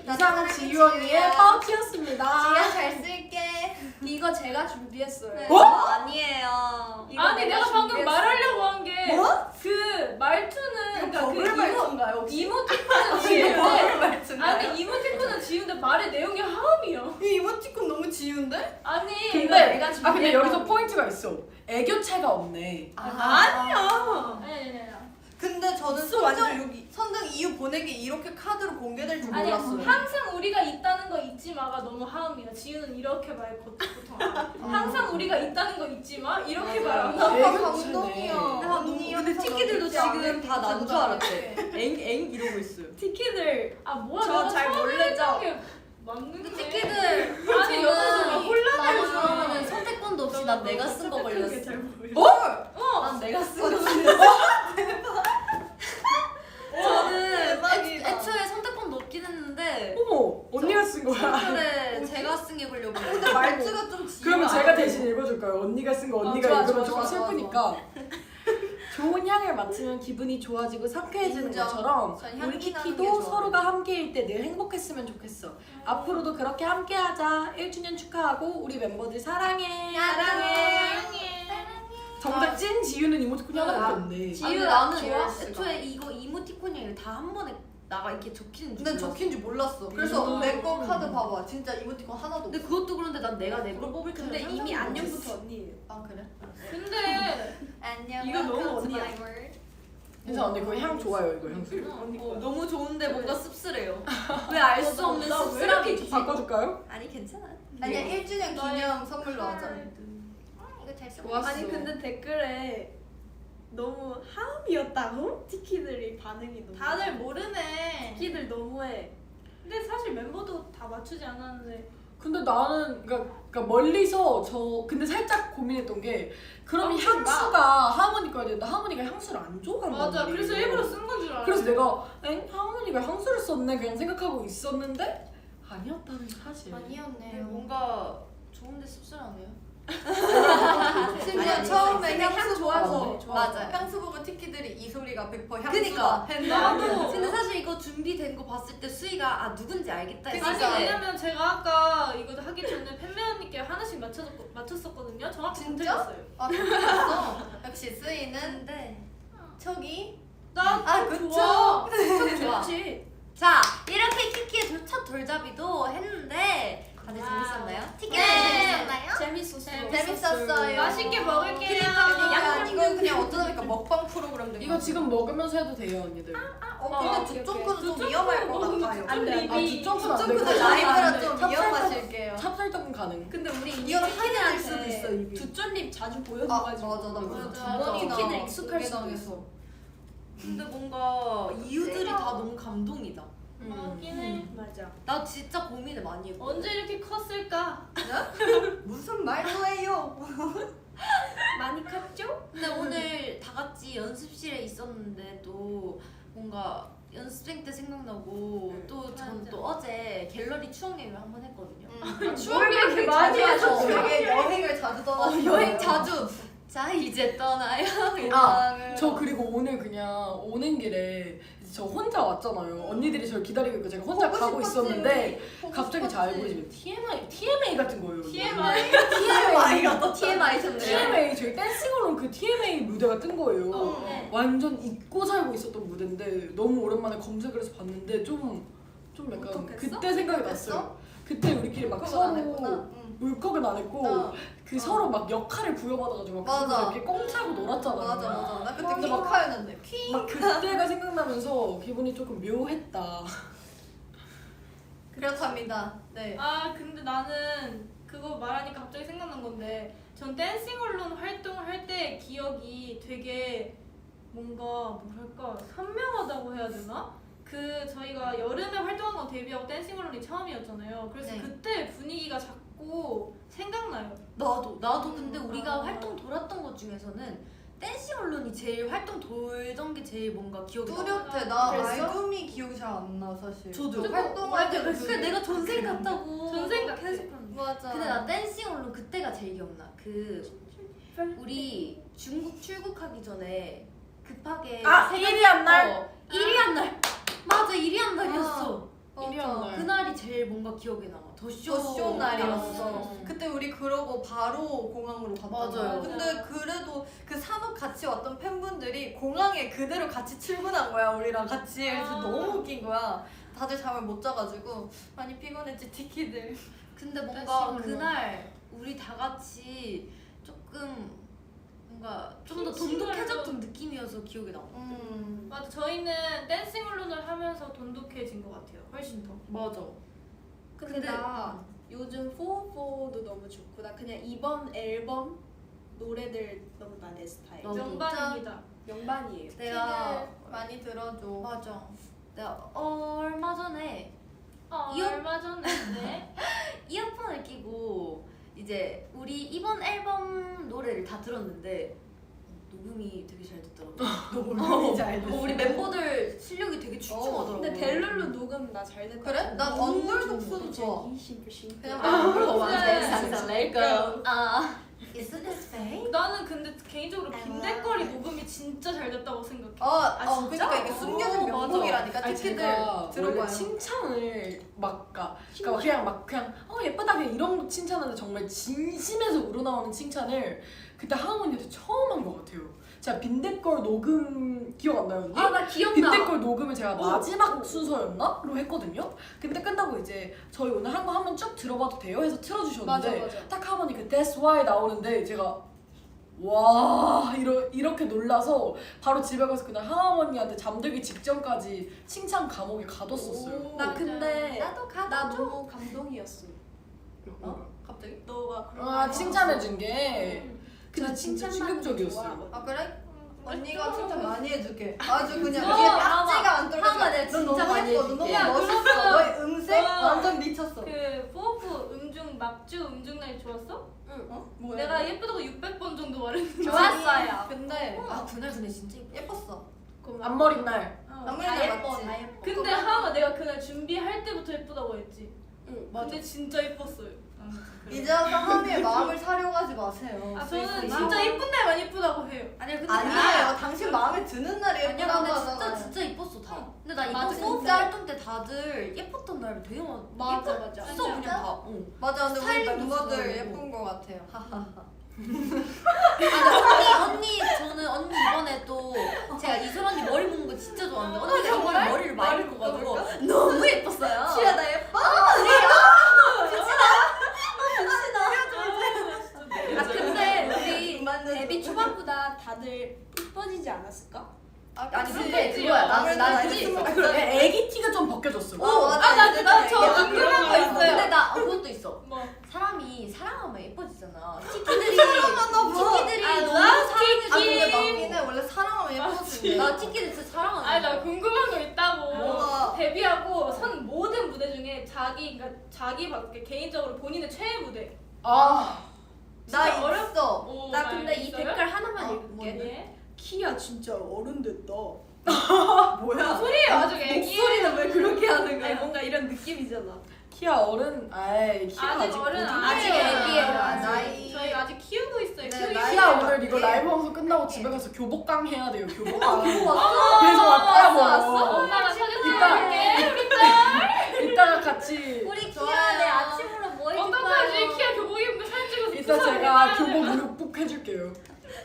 이상 지유 언니의 파우치였습니다. 지야 잘 쓸게. 이거 제가 준비했어요. 네. 아니에요. 이거 아니 내가 방금 준비했어. 말하려고 한 게 뭐? 그 말투는 그러니까 버블 말투인가요 혹시? 이모티콘은 버블 지운데 말투인가요? 아니 이모티콘은 지운데 말의 내용이 하음이야. 이 이모티콘 너무 지운데? 아니 근데 내가 근데 여기서 포인트가 있어. 애교체가 없네. 아니야. 아니. 근데 저는 있어, 완전 선정 이유 보내기 이렇게 카드로 공개될 줄 아니 몰랐어요. 항상 우리가 있다는 거 잊지 마가 너무 하음이야. 지우는 이렇게 말 보통 안 해. 항상 우리가 있다는 거 잊지 마 이렇게 말 안 하고. 되게 감동이야. 언니 근데 티키들도 지금 다 난 줄 알았대. 엥엥 이러고 있어요. 티키들 아 뭐야 저 내가 잘 처음에 모르죠? 했던 게 맞는데. 티키들 아니 여기서 막 혼란을 나는 주는 그러면은 선택권도 없이 난 내가 쓴 거 걸렸어. 잘 모르겠어. 난 내가 쓴 거 걸렸어. 저는 대박이다. 애초에 선택권도 없긴 했는데 어머 언니가 쓴 거야. 그래 제가 쓴 게 걸려고. 근데 말투가 좀 그러면 제가 대신 읽어줄까요? 언니가 쓴 거 언니가 좋아, 읽으면 좋아, 조금 좋아, 슬프니까. 좋은 향을 맡으면 기분이 좋아지고 상쾌해지는 인정. 것처럼 전 우리 향기 나는 게 키키도 좋아요. 서로가 함께일 때 늘 행복했으면 좋겠어. 앞으로도 그렇게 함께하자. 1주년 축하하고 우리 멤버들 사랑해. 정작 찐 지유는 이모티콘이 하나밖에 없네. 아니 지유야, 나는 지유스가. 애초에 이거 이모티콘이 다 한 번에 나가 이렇게 적히는 줄 근데 몰랐어. 적힌 줄 몰랐어. 그래서 내 거 카드 봐봐. 진짜 이모티콘 하나도 근데 없어. 그것도 그런데 난 내가 내 걸 뽑을 줄 근데 상상도 이미 못했어. 안녕부터 언니예요. 아 그래? 근데 안녕. 이거 너무 welcome to 언니야. my world. 그래서 언니 그거 향 좋아요 이거 향수. 너무 좋은데 뭔가 씁쓸해요. 왜 알 수 없는 나 왜 씁쓸함이 이렇게 있지? 바꿔줄까요? 아니 괜찮아. 아니야 1주년 기념 선물로 하자. 이거 잘 써. 좋았어. 아니 근데 댓글에 너무 하음이었다고? 티키들이 반응이 너무. 다들 모르네. 티키들 너무해. 근데 사실 멤버도 다 맞추지 않았는데. 근데 나는 그러니까 멀리서 근데 살짝 고민했던 게 그러면 향수가? 향수가 하모니 거야 되는데 하모니가 향수를 안 좋아한단 맞아. 말이에요. 그래서 일부러 쓴 건 줄 알았어. 그래서 내가 하모니가 향수를 썼네 그냥 생각하고 있었는데 아니었다는 사실. 근데 뭔가 좋은데 씁쓸하네요. 심지어 아니, 처음에 근데 향수 향 보고 좋아서 맞아요. 향수 보고 티키들이 이 소리가 100% 향수다. 그니까. 했나? 근데 사실 이거 준비된 거 봤을 때 수희가 아 누군지 알겠다 아니 했는데 왜냐면 제가 아까 이거 하기 전에 팬매 언니께 하나씩 맞췄었거든요. 정확히 진짜? 못했어요. 아 그랬어? 역시 쓰이는 근데 척이 나 그쵸? 좋아. 그렇지. 자 이렇게 키키의 첫 돌잡이도 했는데 다들 와우. 재밌었나요? 티키들 네. 재밌었나요? 재밌었어. 재밌었어요. 맛있게 먹을게요. 그러니까 이건 그냥 어쩌다 보니까 먹방 프로그램 된 이거 거. 지금 먹으면서 해도 돼요 언니들. 근데 오케이, 두쫑크는 좀 오케이. 위험할 것 두쫑크 같아요. 안 돼, 안 돼. 아 두점은 안 돼. 두쫑크는 라이브라 좀 찹쌀떡- 위험하실게요. 찹쌀떡은 가능. 근데 우리 이건 하이될 수도 있어 티키들한테 입이. 두쫀립 자주 아 보여줘가지고. 맞아 나 그래서 두 맞아. 번이나 티키들 익숙할 수도 공개당했어. 근데 뭔가 이유들이 다 너무 감동이다. 맞긴 해. 맞아. 나 진짜 고민을 많이 했고 언제 이렇게 컸을까? 무슨 말도 해요? 많이 컸죠? 근데 오늘 다 같이 연습실에 있었는데 또 뭔가 연습생 때 생각나고 또 저는 맞아. 또 어제 갤러리 추억여행을 한 번 했거든요. 추억이 이렇게 많이 하죠. 하죠. 되게 여행을 자주 떠났어. 여행 자주. 자 이제 떠나요. 저 그리고 오늘 그냥 오는 길에 저 혼자 왔잖아요. 언니들이 저를 기다리고 있고 제가 혼자 보고 가고 싶었지. 있었는데 보고 갑자기 잘 싶었지. 보이시면 TMI 같은 거예요. TMI. TMI가 또 TMI셨네요. TMA 저희 댄싱어론 그 TMA 무대가 뜬 거예요. 네. 완전 잊고 살고 있었던 무대인데 너무 오랜만에 검색을 해서 봤는데 좀 약간 울컥했어? 그때 생각이 울컥했어? 났어요. 그때 우리끼리 막 그건 안 서로 했구나. 응. 울컥은 안 했고 어. 그 서로 막 역할을 부여받아가지고 막 맞아. 그래서 이렇게 꽁차고 놀았잖아요. 맞아 맞아. 나 그때 근데 막- 킹카였는데 킹. 막 그때가 생각나면서 기분이 조금 묘했다. 그렇답니다. 네. 아 근데 나는 그거 말하니까 갑자기 생각난 건데 전 댄싱 언론 활동을 할 때 기억이 되게 뭔가 뭐랄까 선명하다고 해야 되나? 그 저희가 여름에 활동한 건 데뷔하고 댄싱 언론이 처음이었잖아요. 그래서 네. 그때 분위기가 자꾸 생각나요. 나도 근데 우리가 활동 돌았던 것 중에서는 댄싱 언론이 제일 활동 돌던 게 제일 뭔가 기억이 나. 뚜렷해. 나 그랬어? 알금이 기억이 잘 안 나 사실. 저도. 활동할 때 그래 내가 전생 같다고. 전생 같아. 계속 그러는데. 맞아. 근데 나 댄싱 언론 그때가 제일 기억나. 우리 중국 출국하기 전에 급하게 아, 새벽- 1위 한 날? 1위 한 날. 맞아 1위 한 날이었어. 맞아. 1위 한 날. 그날이 제일 뭔가 기억에 남아. 더쇼 날이었어. 날이었어. 그때 우리 그러고 바로 공항으로 갔잖아. 맞아요. 근데 그래도 그 산업 같이 왔던 팬분들이 공항에 그대로 같이 출근한 거야. 우리랑 같이. 그래서 아. 너무 웃긴 거야. 다들 잠을 못 자가지고 많이 피곤했지 티키들. 근데 뭔가 댄싱 언론. 그날 우리 다 같이 조금 뭔가 뭔가 좀 더 돈독해졌던 느낌이어서 기억에 남아. 맞아, 저희는 댄싱 언론을 하면서 돈독해진 것 같아요. 훨씬 더. 맞아. 근데 나 요즘 444도 너무 좋고 나 그냥 이번 앨범 노래들 너무 나 내 스타일. 나도. 명반입니다. 명반이에요. 내가 많이 들어줘. 맞아. 내가 얼마 전에 얼마 전에 네. 이어폰을 끼고 이제 우리 이번 앨범 노래를 다 들었는데 녹음이 되게 잘 됐더라고. 너무 잘 됐어. 우리 멤버들 실력이 되게 출중하더라고. 근데 델룰루 녹음 나 잘 됐다. 그래? 난 언더독스도 좋아. 그냥 let go. 아, isn't this fake? 나는 근데 개인적으로 빈대거리 녹음이 진짜 잘 됐다고 생각해. 그러니까 이게 숨겨진 어, 맞아. 명곡이라니까 아니 티키들 제가 원래 들어봐요. 칭찬을 그러니까 그냥 예쁘다 그냥 이런 칭찬하는데 정말 진심에서 우러나오는 칭찬을 그때 하은언니한테 처음 한 것 같아요. 제가 빈대걸 녹음 기억 안 나요 언니? 아, 나 기억나. 빈대걸 녹음을 제가 마지막 순서였나?로 했거든요. 근데 끝나고 이제 저희 오늘 한 거 한번 쭉 들어봐도 돼요? 해서 틀어주셨는데 맞아. 딱 하모니 그 That's Why 나오는데 제가 와 이렇게 놀라서 바로 집에 가서 그날 하모니한테 잠들기 직전까지 칭찬 감옥에 가뒀었어요. 나 근데 나도 나 너무 감동이었어. 갑자기? 너가 그런 아 칭찬해준 게 근데 진짜 칭찬받는 거 충격적이었어요. 좋아하거든. 그래? 언니가 칭찬 많이 해줄게. 아주 그냥 너, 이게 딱지가 안 떨어져. 하은아, 내가 너 진짜 너무 많이 예뻐. 너 해줄게. 너무 멋있어. 너의 음색 어. 완전 미쳤어. 그 포프 음중 막주 음중날이 좋았어? 뭐야? 내가 예쁘다고 600번 정도 말했는데. 좋았어요. 근데 그날 근데 진짜 예뻤어. 앞머리 날. 앞머리 날 맞지? 다 예뻐. 근데 하마 내가 그날 준비할 때부터 예쁘다고 했지. 응, 근데 진짜 예뻤어요. 이제 와서 하미의 마음을 사려고 하지 마세요. 아 저는 진짜 예쁜 날만 예쁘다고 해요. 아니야 근데 아니에요. 당신 마음에 드는 날이 아니야 예쁘다고 근데 하잖아요. 진짜 이뻤어 다. 근데 나 이번 맞아, 소프 진짜. 활동 때 다들 예뻤던 날 되게 맞아. 예뻤어 그냥 진짜? 다. 응. 맞아, 근데 우리 스타일도 멤버들 좋아하고. 예쁜 거 같아요. 하하하. 언니 저는 이번에 또 제가 이솔 언니 머리 묶는 거 진짜 좋아하는데 언니가 정말 머리를 많이 묶어가지고 너무 예뻤어요. 치아 나 예뻐? 아 근데 우리 맞는 데뷔 초반보다 다들 이뻐지지 않았을까? 아니 그치. 근데 그거야. 나는 아무래도 그지. 그치. 애기 티가 좀 벗겨졌어. 맞아. 저 궁금한 거 있어요. 근데 나 그것도 있어. 뭐? 사람이 사랑하면 예뻐지잖아. 사랑하면 티키들이 너무 사랑해주고 근데 맞긴 해. 원래 사랑하면 예뻐지는데. 나 티키들 진짜 사랑하는 아니 나 궁금한 거 있다고. 뭐가? 데뷔하고 선 모든 무대 중에 자기밖에 개인적으로 본인의 최애 무대. 아 나 진짜 어렵- 있어. 오, 나 근데 이 있어요? 댓글 하나만 어, 읽을게. 예? 키야 진짜 어른 됐다. 뭐야? 소리예요 아주 애기. 목소리는 왜 그렇게 하는 아니 거야? 뭔가 이런 느낌이잖아. 키아 어른 키아 아직 어른 아직 아니에요. 애기예요, 나이. 저희 아직 키우고 있어요. 네, 키우고 나이. 키아 있어요. 오늘 이거 예. 라이브 방송 끝나고 집에 가서 교복강 해야 돼요. 교복강. 왔어? 그래서 왔다고. 엄마가 사진 찍어줄게. 이따가 같이 우리 좋아요. 키야 내 아침으로 뭐 어떡하지? 키야 교복 입고 사진 찍어서 이따 제가 교복 룩북 해줄게요.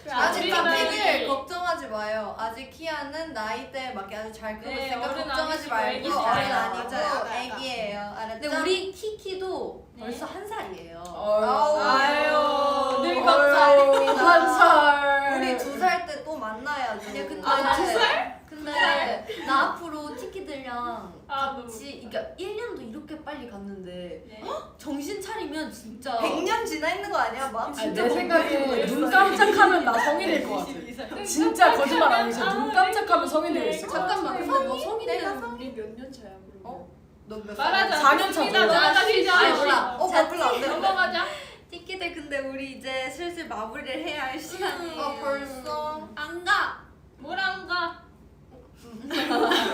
아직 우리가 티키들 나이- 걱정하지 마요. 아직 키아는 나이대에 맞게 아주 잘 크고 네, 있으니까 어른 걱정하지 아니시고 말고 애기시죠. 어른 아니고 맞아요. 애기예요. 알았죠? 근데 우리 키키도 네. 벌써 1살이에요. 아유, 늙었살입니다. 한 살. 우리 2살 때 또 만나야죠. 아니야 근데 아, 2살? 근데 나 앞으로 티키들이랑 아, 너무 같이 그러니까 1년도 이렇게 빨리 갔는데 네. 정신 차리면 진짜 100년 지나 있는 거 아니야, 막? 내 생각에 눈 깜짝하면 나 성인일 것 같아. 진짜 거짓말 아니죠. 눈 깜짝하면 성인 되고 있을 것 같아. 잠깐만 근데 너 성인 내가 되면 우리 몇 년 차야 그러면? 너몇 말하자. 4년 차 넘어가시죠. 아니, 몰라. 별로 안 돼. 넘어가자. 티키들 근데 우리 이제 슬슬 마무리를 해야 할 시간이에요. 벌써 안 가. 뭐랑 가?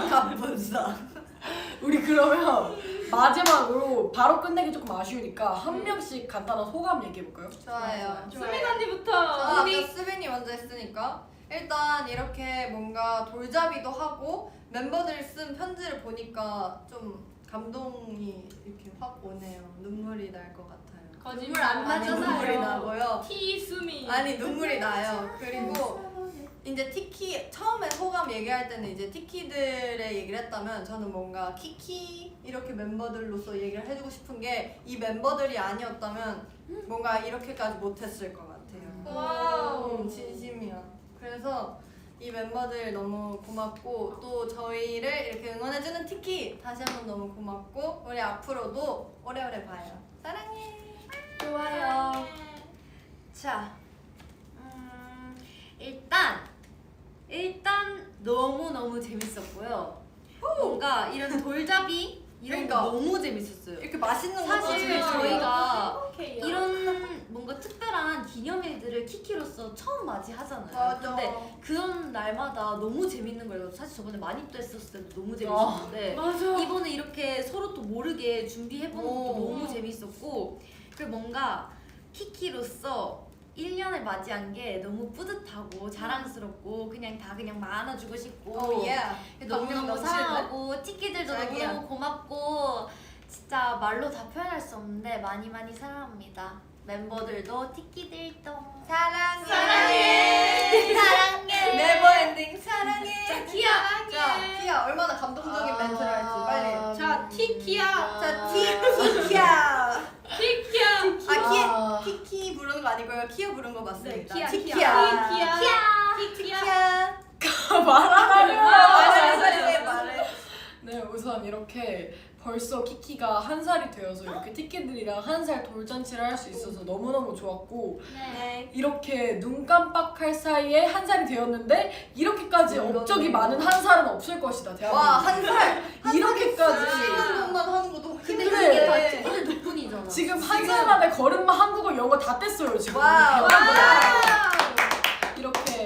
갑분싸. 우리 그러면 마지막으로 바로 끝내기 조금 아쉬우니까 한 명씩 간단한 소감 얘기해볼까요? 좋아요. 수민 언니부터. 아, 우리 아까 수빈이 먼저 했으니까 일단 이렇게 뭔가 돌잡이도 하고 멤버들이 쓴 편지를 보니까 좀 감동이 이렇게 확 오네요. 눈물이 날 것 같아요. 거짓말 안 안 아니 맞잖아요. 눈물이 나고요. 티 수미. 아니 눈물이 나요. 그리고 이제 티키 처음에 소감 얘기할 때는 이제 티키들의 얘기를 했다면 저는 뭔가 키키 이렇게 멤버들로서 얘기를 해주고 싶은 게 이 멤버들이 아니었다면 뭔가 이렇게까지 못했을 것 같아요. 와우. 진심이에요. 그래서 이 멤버들 너무 고맙고 또 저희를 이렇게 응원해주는 티키 다시 한번 너무 고맙고 우리 앞으로도 오래오래 봐요. 사랑해. 좋아요. 자, 일단 너무 재밌었고요. 뭔가 이런 돌잡이 이런 그러니까. 거 너무 재밌었어요. 이렇게 맛있는 거 사실 먹어주는 저희가 오케이요. 이런 뭔가 특별한 기념일들을 키키로서 처음 맞이하잖아요. 맞아. 근데 그런 날마다 너무 재밌는 거예요. 사실 저번에 마니또 했었을 때도 너무 재밌었는데 맞아. 이번에 이렇게 서로 또 모르게 준비해보는 것도 오. 너무 재밌었고 그리고 뭔가 키키로서 1년을 맞이한 게 너무 뿌듯하고 자랑스럽고 그냥 다 그냥 안아주고 싶고 오 예. 너무너무 넘치는데? 사랑하고 티키들도 짝이야. 너무너무 고맙고 진짜 말로 다 표현할 수 없는데 많이 사랑합니다. 멤버들도 티키들도 사랑해. 사랑해. 네버엔딩 사랑해. 자, 키야. 자, 키야 얼마나 감동적인 멘트를 할지 빨리. 자, 티키야. 자, 티키야. 티키야. 아, 키키 부르는 거 아니고요. 키야 부른 거 맞습니다. 네, 키야, 티키야. 티키야. 말하라고. 말해. 네, 우선 이렇게 벌써 키키가 1살이 되어서 이렇게 티키들이랑 1살 돌잔치를 할 수 있어서 너무너무 좋았고 네. 이렇게 눈 깜빡할 사이에 1살이 되었는데 이렇게까지 업적이 많은 1살은 없을 것이다. 와, 대한민국에. 한 살. 이렇게까지 한국만 하는 거 너무 근데 힘들어. 이게 다 티키들 덕분이잖아. 지금 1살 만에 걸음마 한국어 영어 다 뗐어요 지금. 와우. 우리 대한민국에. 이렇게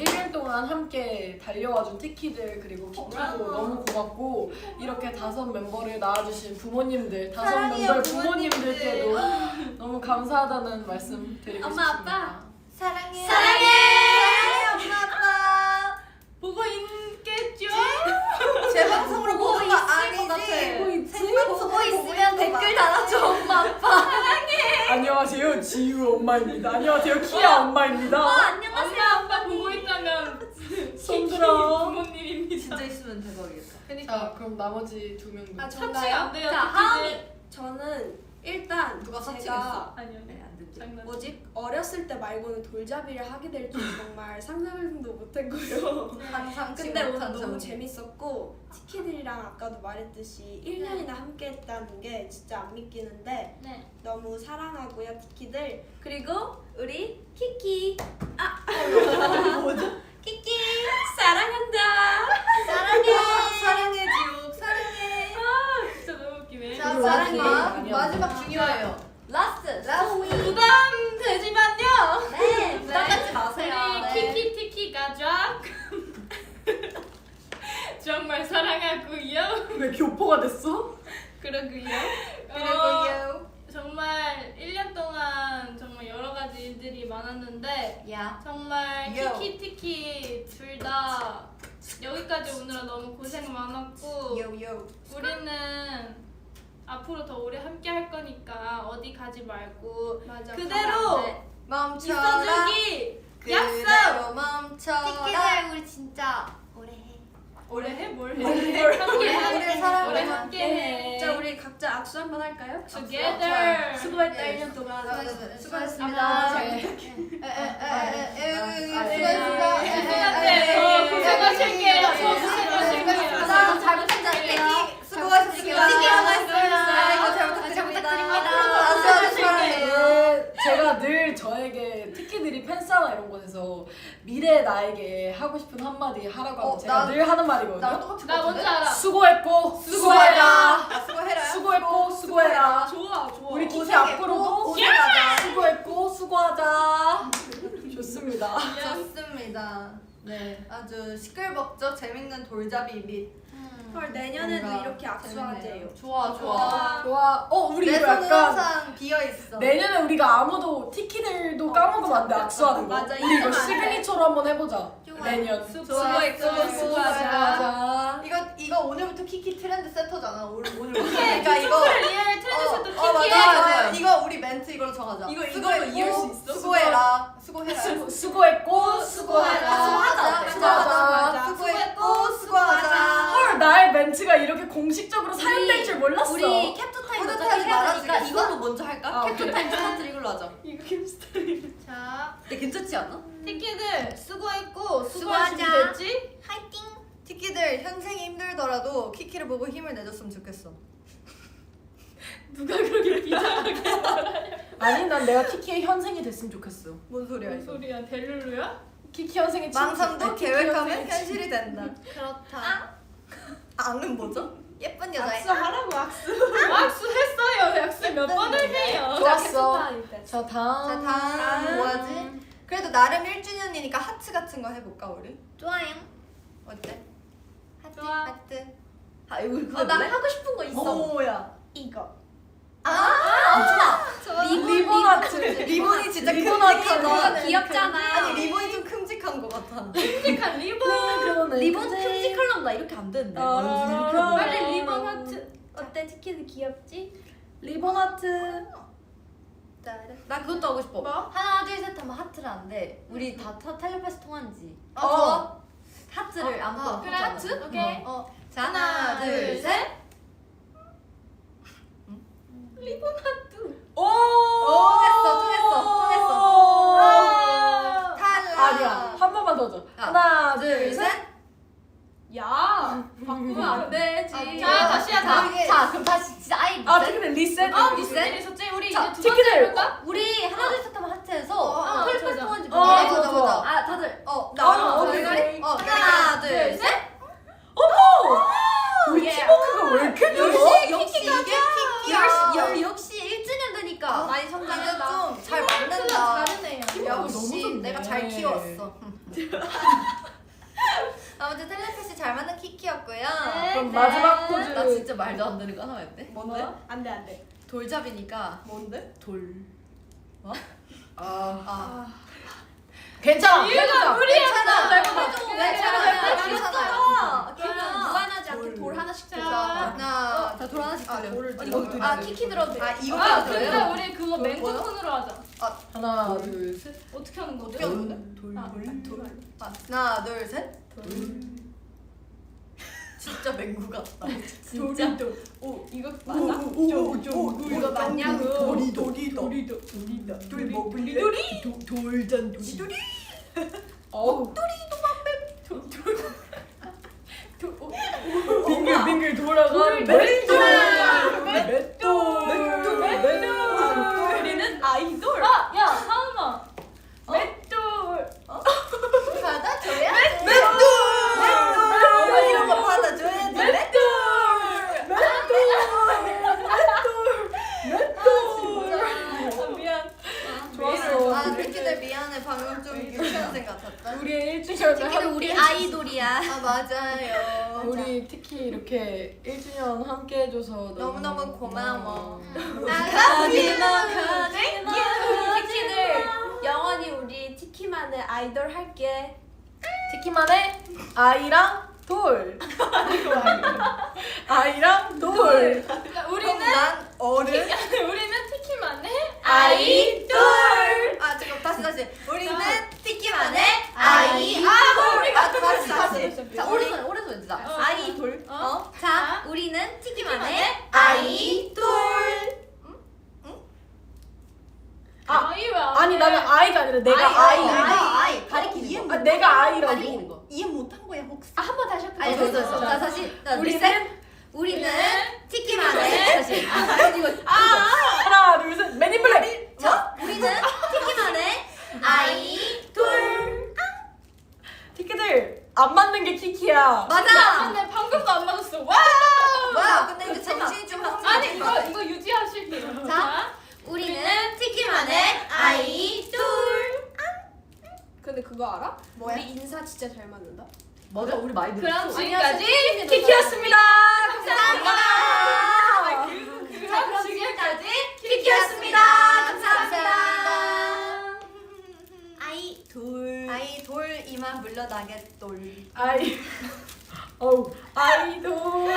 1년 동안 함께 달려와준 티키들 그리고 키키도 너무 고맙고 이렇게 5 멤버를 낳아주신 부모님들 5 사랑해요, 멤버의 부모님들께도 너무 감사하다는 말씀 드리고 엄마, 싶습니다. 아빠. 사랑해. 사랑해. 엄마 아빠. 보고 있겠죠? 제 방송으로 보고 보는 거 있을 것 아니지? 같아. 생방송 보고 있으면 댓글 달아줘 엄마 아빠. 안녕하세요 지우 엄마입니다. 안녕하세요 키야 엄마입니다. 안녕하세요. 엄마 아빠 보고 있다면 손들어. 부모님입니다. 진짜 있으면 대박이겠다. 자 그럼 나머지 2명도 아, 섭취가 저가요? 안 돼요. 자, 티키들. 하은이. 저는 일단 누가 제가 섭취했어? 아니요. 네, 안 듣죠. 장난. 뭐지 어렸을 때 말고는 돌잡이를 하게 될 줄 정말 상상도 못했고요. 항상 근데 오늘 너무 재밌었고 티키들이랑 아까도 말했듯이 1년이나 함께했다는 게 진짜 안 믿기는데 네. 너무 사랑하고요 티키들. 그리고 우리 키키 키키. 사랑한다. 사랑해 지옥 사랑해. 진짜 너무 웃기네. 자 우리 마지막 마지막 중요해요. 라스트. 라스트. 부담 되지만요. 네. 부담 갖지 우리 마세요. 네. 키키 티키 가족 정말 사랑하고요. 왜 교포가 됐어? 그러고요. 그리고요. 정말 1년 동안 정말 여러 가지 일들이 많았는데 야. 정말 요. 키키 티키 둘 다 여기까지 오느라 너무 고생 많았고 요요. 우리는 앞으로 더 오래 함께 할 거니까 어디 가지 말고 맞아. 그대로 네. 멈춰라. 있어주기 약속. 그대로 멈춰라. 티키들 우리 진짜 오래 해. 오래 해? 뭘 해? 오래 함께 사랑해. 오래 함께 해. 자 우리 각자 악수 한번 할까요? Together. 수고했다 네. 1년 동안. 수고하셨습니다. 더 고생하실게요. 더 고생하실게요. 잘 부탁드릴게요. 수고하셨습니다. 잘 부탁드립니다. 아주 사랑해요. 제가 늘 저에게 티키들이 팬사나 이런 곳에서 미래 나에게 하고 싶은 한마디 하라고 하면 제가 늘 하는 말이거든요. 나랑 똑같은 거 나 뭔지 같은데? 알아. 수고했고 수고해라. 아, 수고해라. 수고했고 수고해라. 좋아, 좋아. 우리 키키 고생했고, 앞으로도 고생하자. 수고했고 수고하자. 좋습니다. 좋습니다. 네, 아주 시끌벅적 재밌는 돌잡이 및 헐 내년에도 뭔가 이렇게 악수하재요. 재밌네요. 좋아, 좋아. 우리 내 이거 손은 약간 항상 비어 있어. 내년에 우리가 아무도 티키들도 까먹으면 안 돼. 악수하는 거. 맞아, 우리 이거 잊으면 안 돼. 시그니처로 한번 해보자. 좋아. 내년. 수고했고 수고하자. 이거 오늘부터 키키 트렌드 세터잖아. 오늘 그러니까 이거 리얼 트렌드세터 맞아, 티키해. 맞아. 이거 우리 멘트 이걸로 정하자. 이걸로 이해할 수 있어? 수고해라. 수고해라. 수고했고 수고하자. 수고하자. 수고했고 수고하자. 헐 나의 멘트가 이렇게 공식적으로 사용될 줄 몰랐어. 우리 캡처 타임 먼저 뿌듯하지 해야 되니까 말아주겠어? 이걸로 먼저 할까? 아, 캡처 타임 첫 번째 이걸로 하자. 자, 근데 괜찮지 않아? 티키들 수고했고 수고할 수고하자. 준비됐지? 화이팅. 티키들 현생이 힘들더라도 키키를 보고 힘을 내줬으면 좋겠어. 누가 그렇게 비장하게 아니 난 내가 키키의 현생이 됐으면 좋겠어. 뭔 소리야 뭔 이거? 소리야? 델룰루야? 키키 현생의 망상도 아니, 키키 계획하면 현생의 현실이 된다. 그렇다. 악은 뭐죠? 예쁜 여자애. 악수하라고 악수. 악수했어요. 악수 몇 번을 해요. 좋았어. 자, 자 다음. 자 다음 뭐하지? 그래도 나름 1주년이니까 하트 같은 거 해볼까 우리? 좋아요. 어때? 하트 좋아. 하트. 아 이거 그거 나 하고 싶은 거 있어. 뭐야? 이거. 리본 하트. 리본이 진짜 리본 큼직하다. 하트. 귀엽잖아. 아니 리본이 좀 큼직한 것 같아. 끔찍한 리본. 그러네. 리본 큼직하려면 나 이렇게 안 되는데. 빨리 리본 하트. 어때 티키도 귀엽지? 리본 하트. 나 그것도 하고 싶어. 뭐? 하나 둘 셋 하면 하트를 하는데 우리 다 텔레파시 통하는지 좋아. 하트를 아무거나 그래 하잖아. 하트? 오케이. 자 하나 둘 셋. 리본 하트. 오. 통했어. 탈락. 아니야. 한 번만 더 줘. 하나 둘 셋. 야 바꾸면 안 되지. 아, 자 다시 하자. 이게- 자 그럼 다시 진짜 아이 아 리셋. 근데 리셋. 아 리셋? 무슨 일이 있었지? 우리 자, 이제 두 번째 티켓을. 해볼까? 우리 하나 둘 셋 하면 하트해서 아, 텔레파시 좋아, 통하는지 좋아. 모르겠어. 좋아, 좋아. 아 다들 나랑 오케이. 그래? 하나 둘 셋. 우리 팀워크가 왜 이렇게 좋아? 역시 이게 키키야. 역시 1주년 되니까 많이 성장했다. 좀잘 맞는다. 다르네요. 너무 역시 좋네. 내가 잘 키웠어. 아무튼 텔레파시 잘 맞는 키키였고요. 그럼 마지막 포즈. 나 진짜 말도 안 되는 거 하나 했대. 뭔데? 안돼 안돼. 돌잡이니까 뭔데? 돌. 괜찮아. 이유가 해보자. 무리했다. 괜찮아. 무한하지 않게 돌 하나씩 자, 들어. 하나. 자, 돌 하나씩 아, 돌려. 돌을 아니, 들어. 이거 아, 키키 들어도 돼. 아 이거 아 들어요? 근데 우리 그거 뭐야? 멘토폰으로 하자. 하나 둘 셋. 어떻게 하는 거지? 어떻게 하는 건데? 하나 둘 셋. 진짜 맹구 같다. 진짜. 오 이거 이거 맞냐고. 도리다. 돌잔 도리도리. 어우. 빙글빙글 돌아가는 맷돌. 우리는 아이돌. 아야 하은아. 맷돌. 받아줘야 돼. 이런 거 받아줘야 돼. 아, 미안. 좋았어. 아 새끼들 미안해. 방금 좀 유치원생 같았다. 우리의 1주년을 키키도 우리 아이돌이야. 아 맞아요. 우리 특히 이렇게 1주년 함께 해줘서 너무너무 고마워. 티키들 영원히 우리 티키만의 아이돌 할게. 특히만의 아이랑 돌. 아이랑 돌. 우리는 난 어른. 우리는 티키만의 아이돌. 아 잠깐 다시. 우리는 티키만의 아이. 다시. 자 오른손 오른손 진짜. 어. 아이돌. 자 우리는 티키만의 아이돌. 아, 아이 왜 안 아니 해? 나는 아이가 아니라 내가 아이. 아이 가리키는 거. 아, 내가 아이라고. 가리키는 거. 이해 못한 거야 혹시? 한 번 다시 할게. 아니 됐어. 자 다시. 자, 우리는 리셋. 우리는 티키만의 다시. 이거 하나 둘 셋. 맨인 블랙. 자 우리는 티키만의 아이돌. 티키들 안 맞는 게 키키야. 맞아. 근데 방금도 안 맞았어. 와. 뭐야? 근데 이제 정신이 좀 혼미. 아니 이거 유지하실게요. 자 우리는 티키만의 아이돌. 근데 그거 알아? 뭐야? 우리 인사 진짜 잘 맞는다. 맞아 우리 많이 그럼 들었어. 지금까지 키키였습니다. 감사합니다. 그럼 지금까지 키키였습니다. 감사합니다. 아이돌 이만 물러나겠돌. 아이. 어우 아이돌.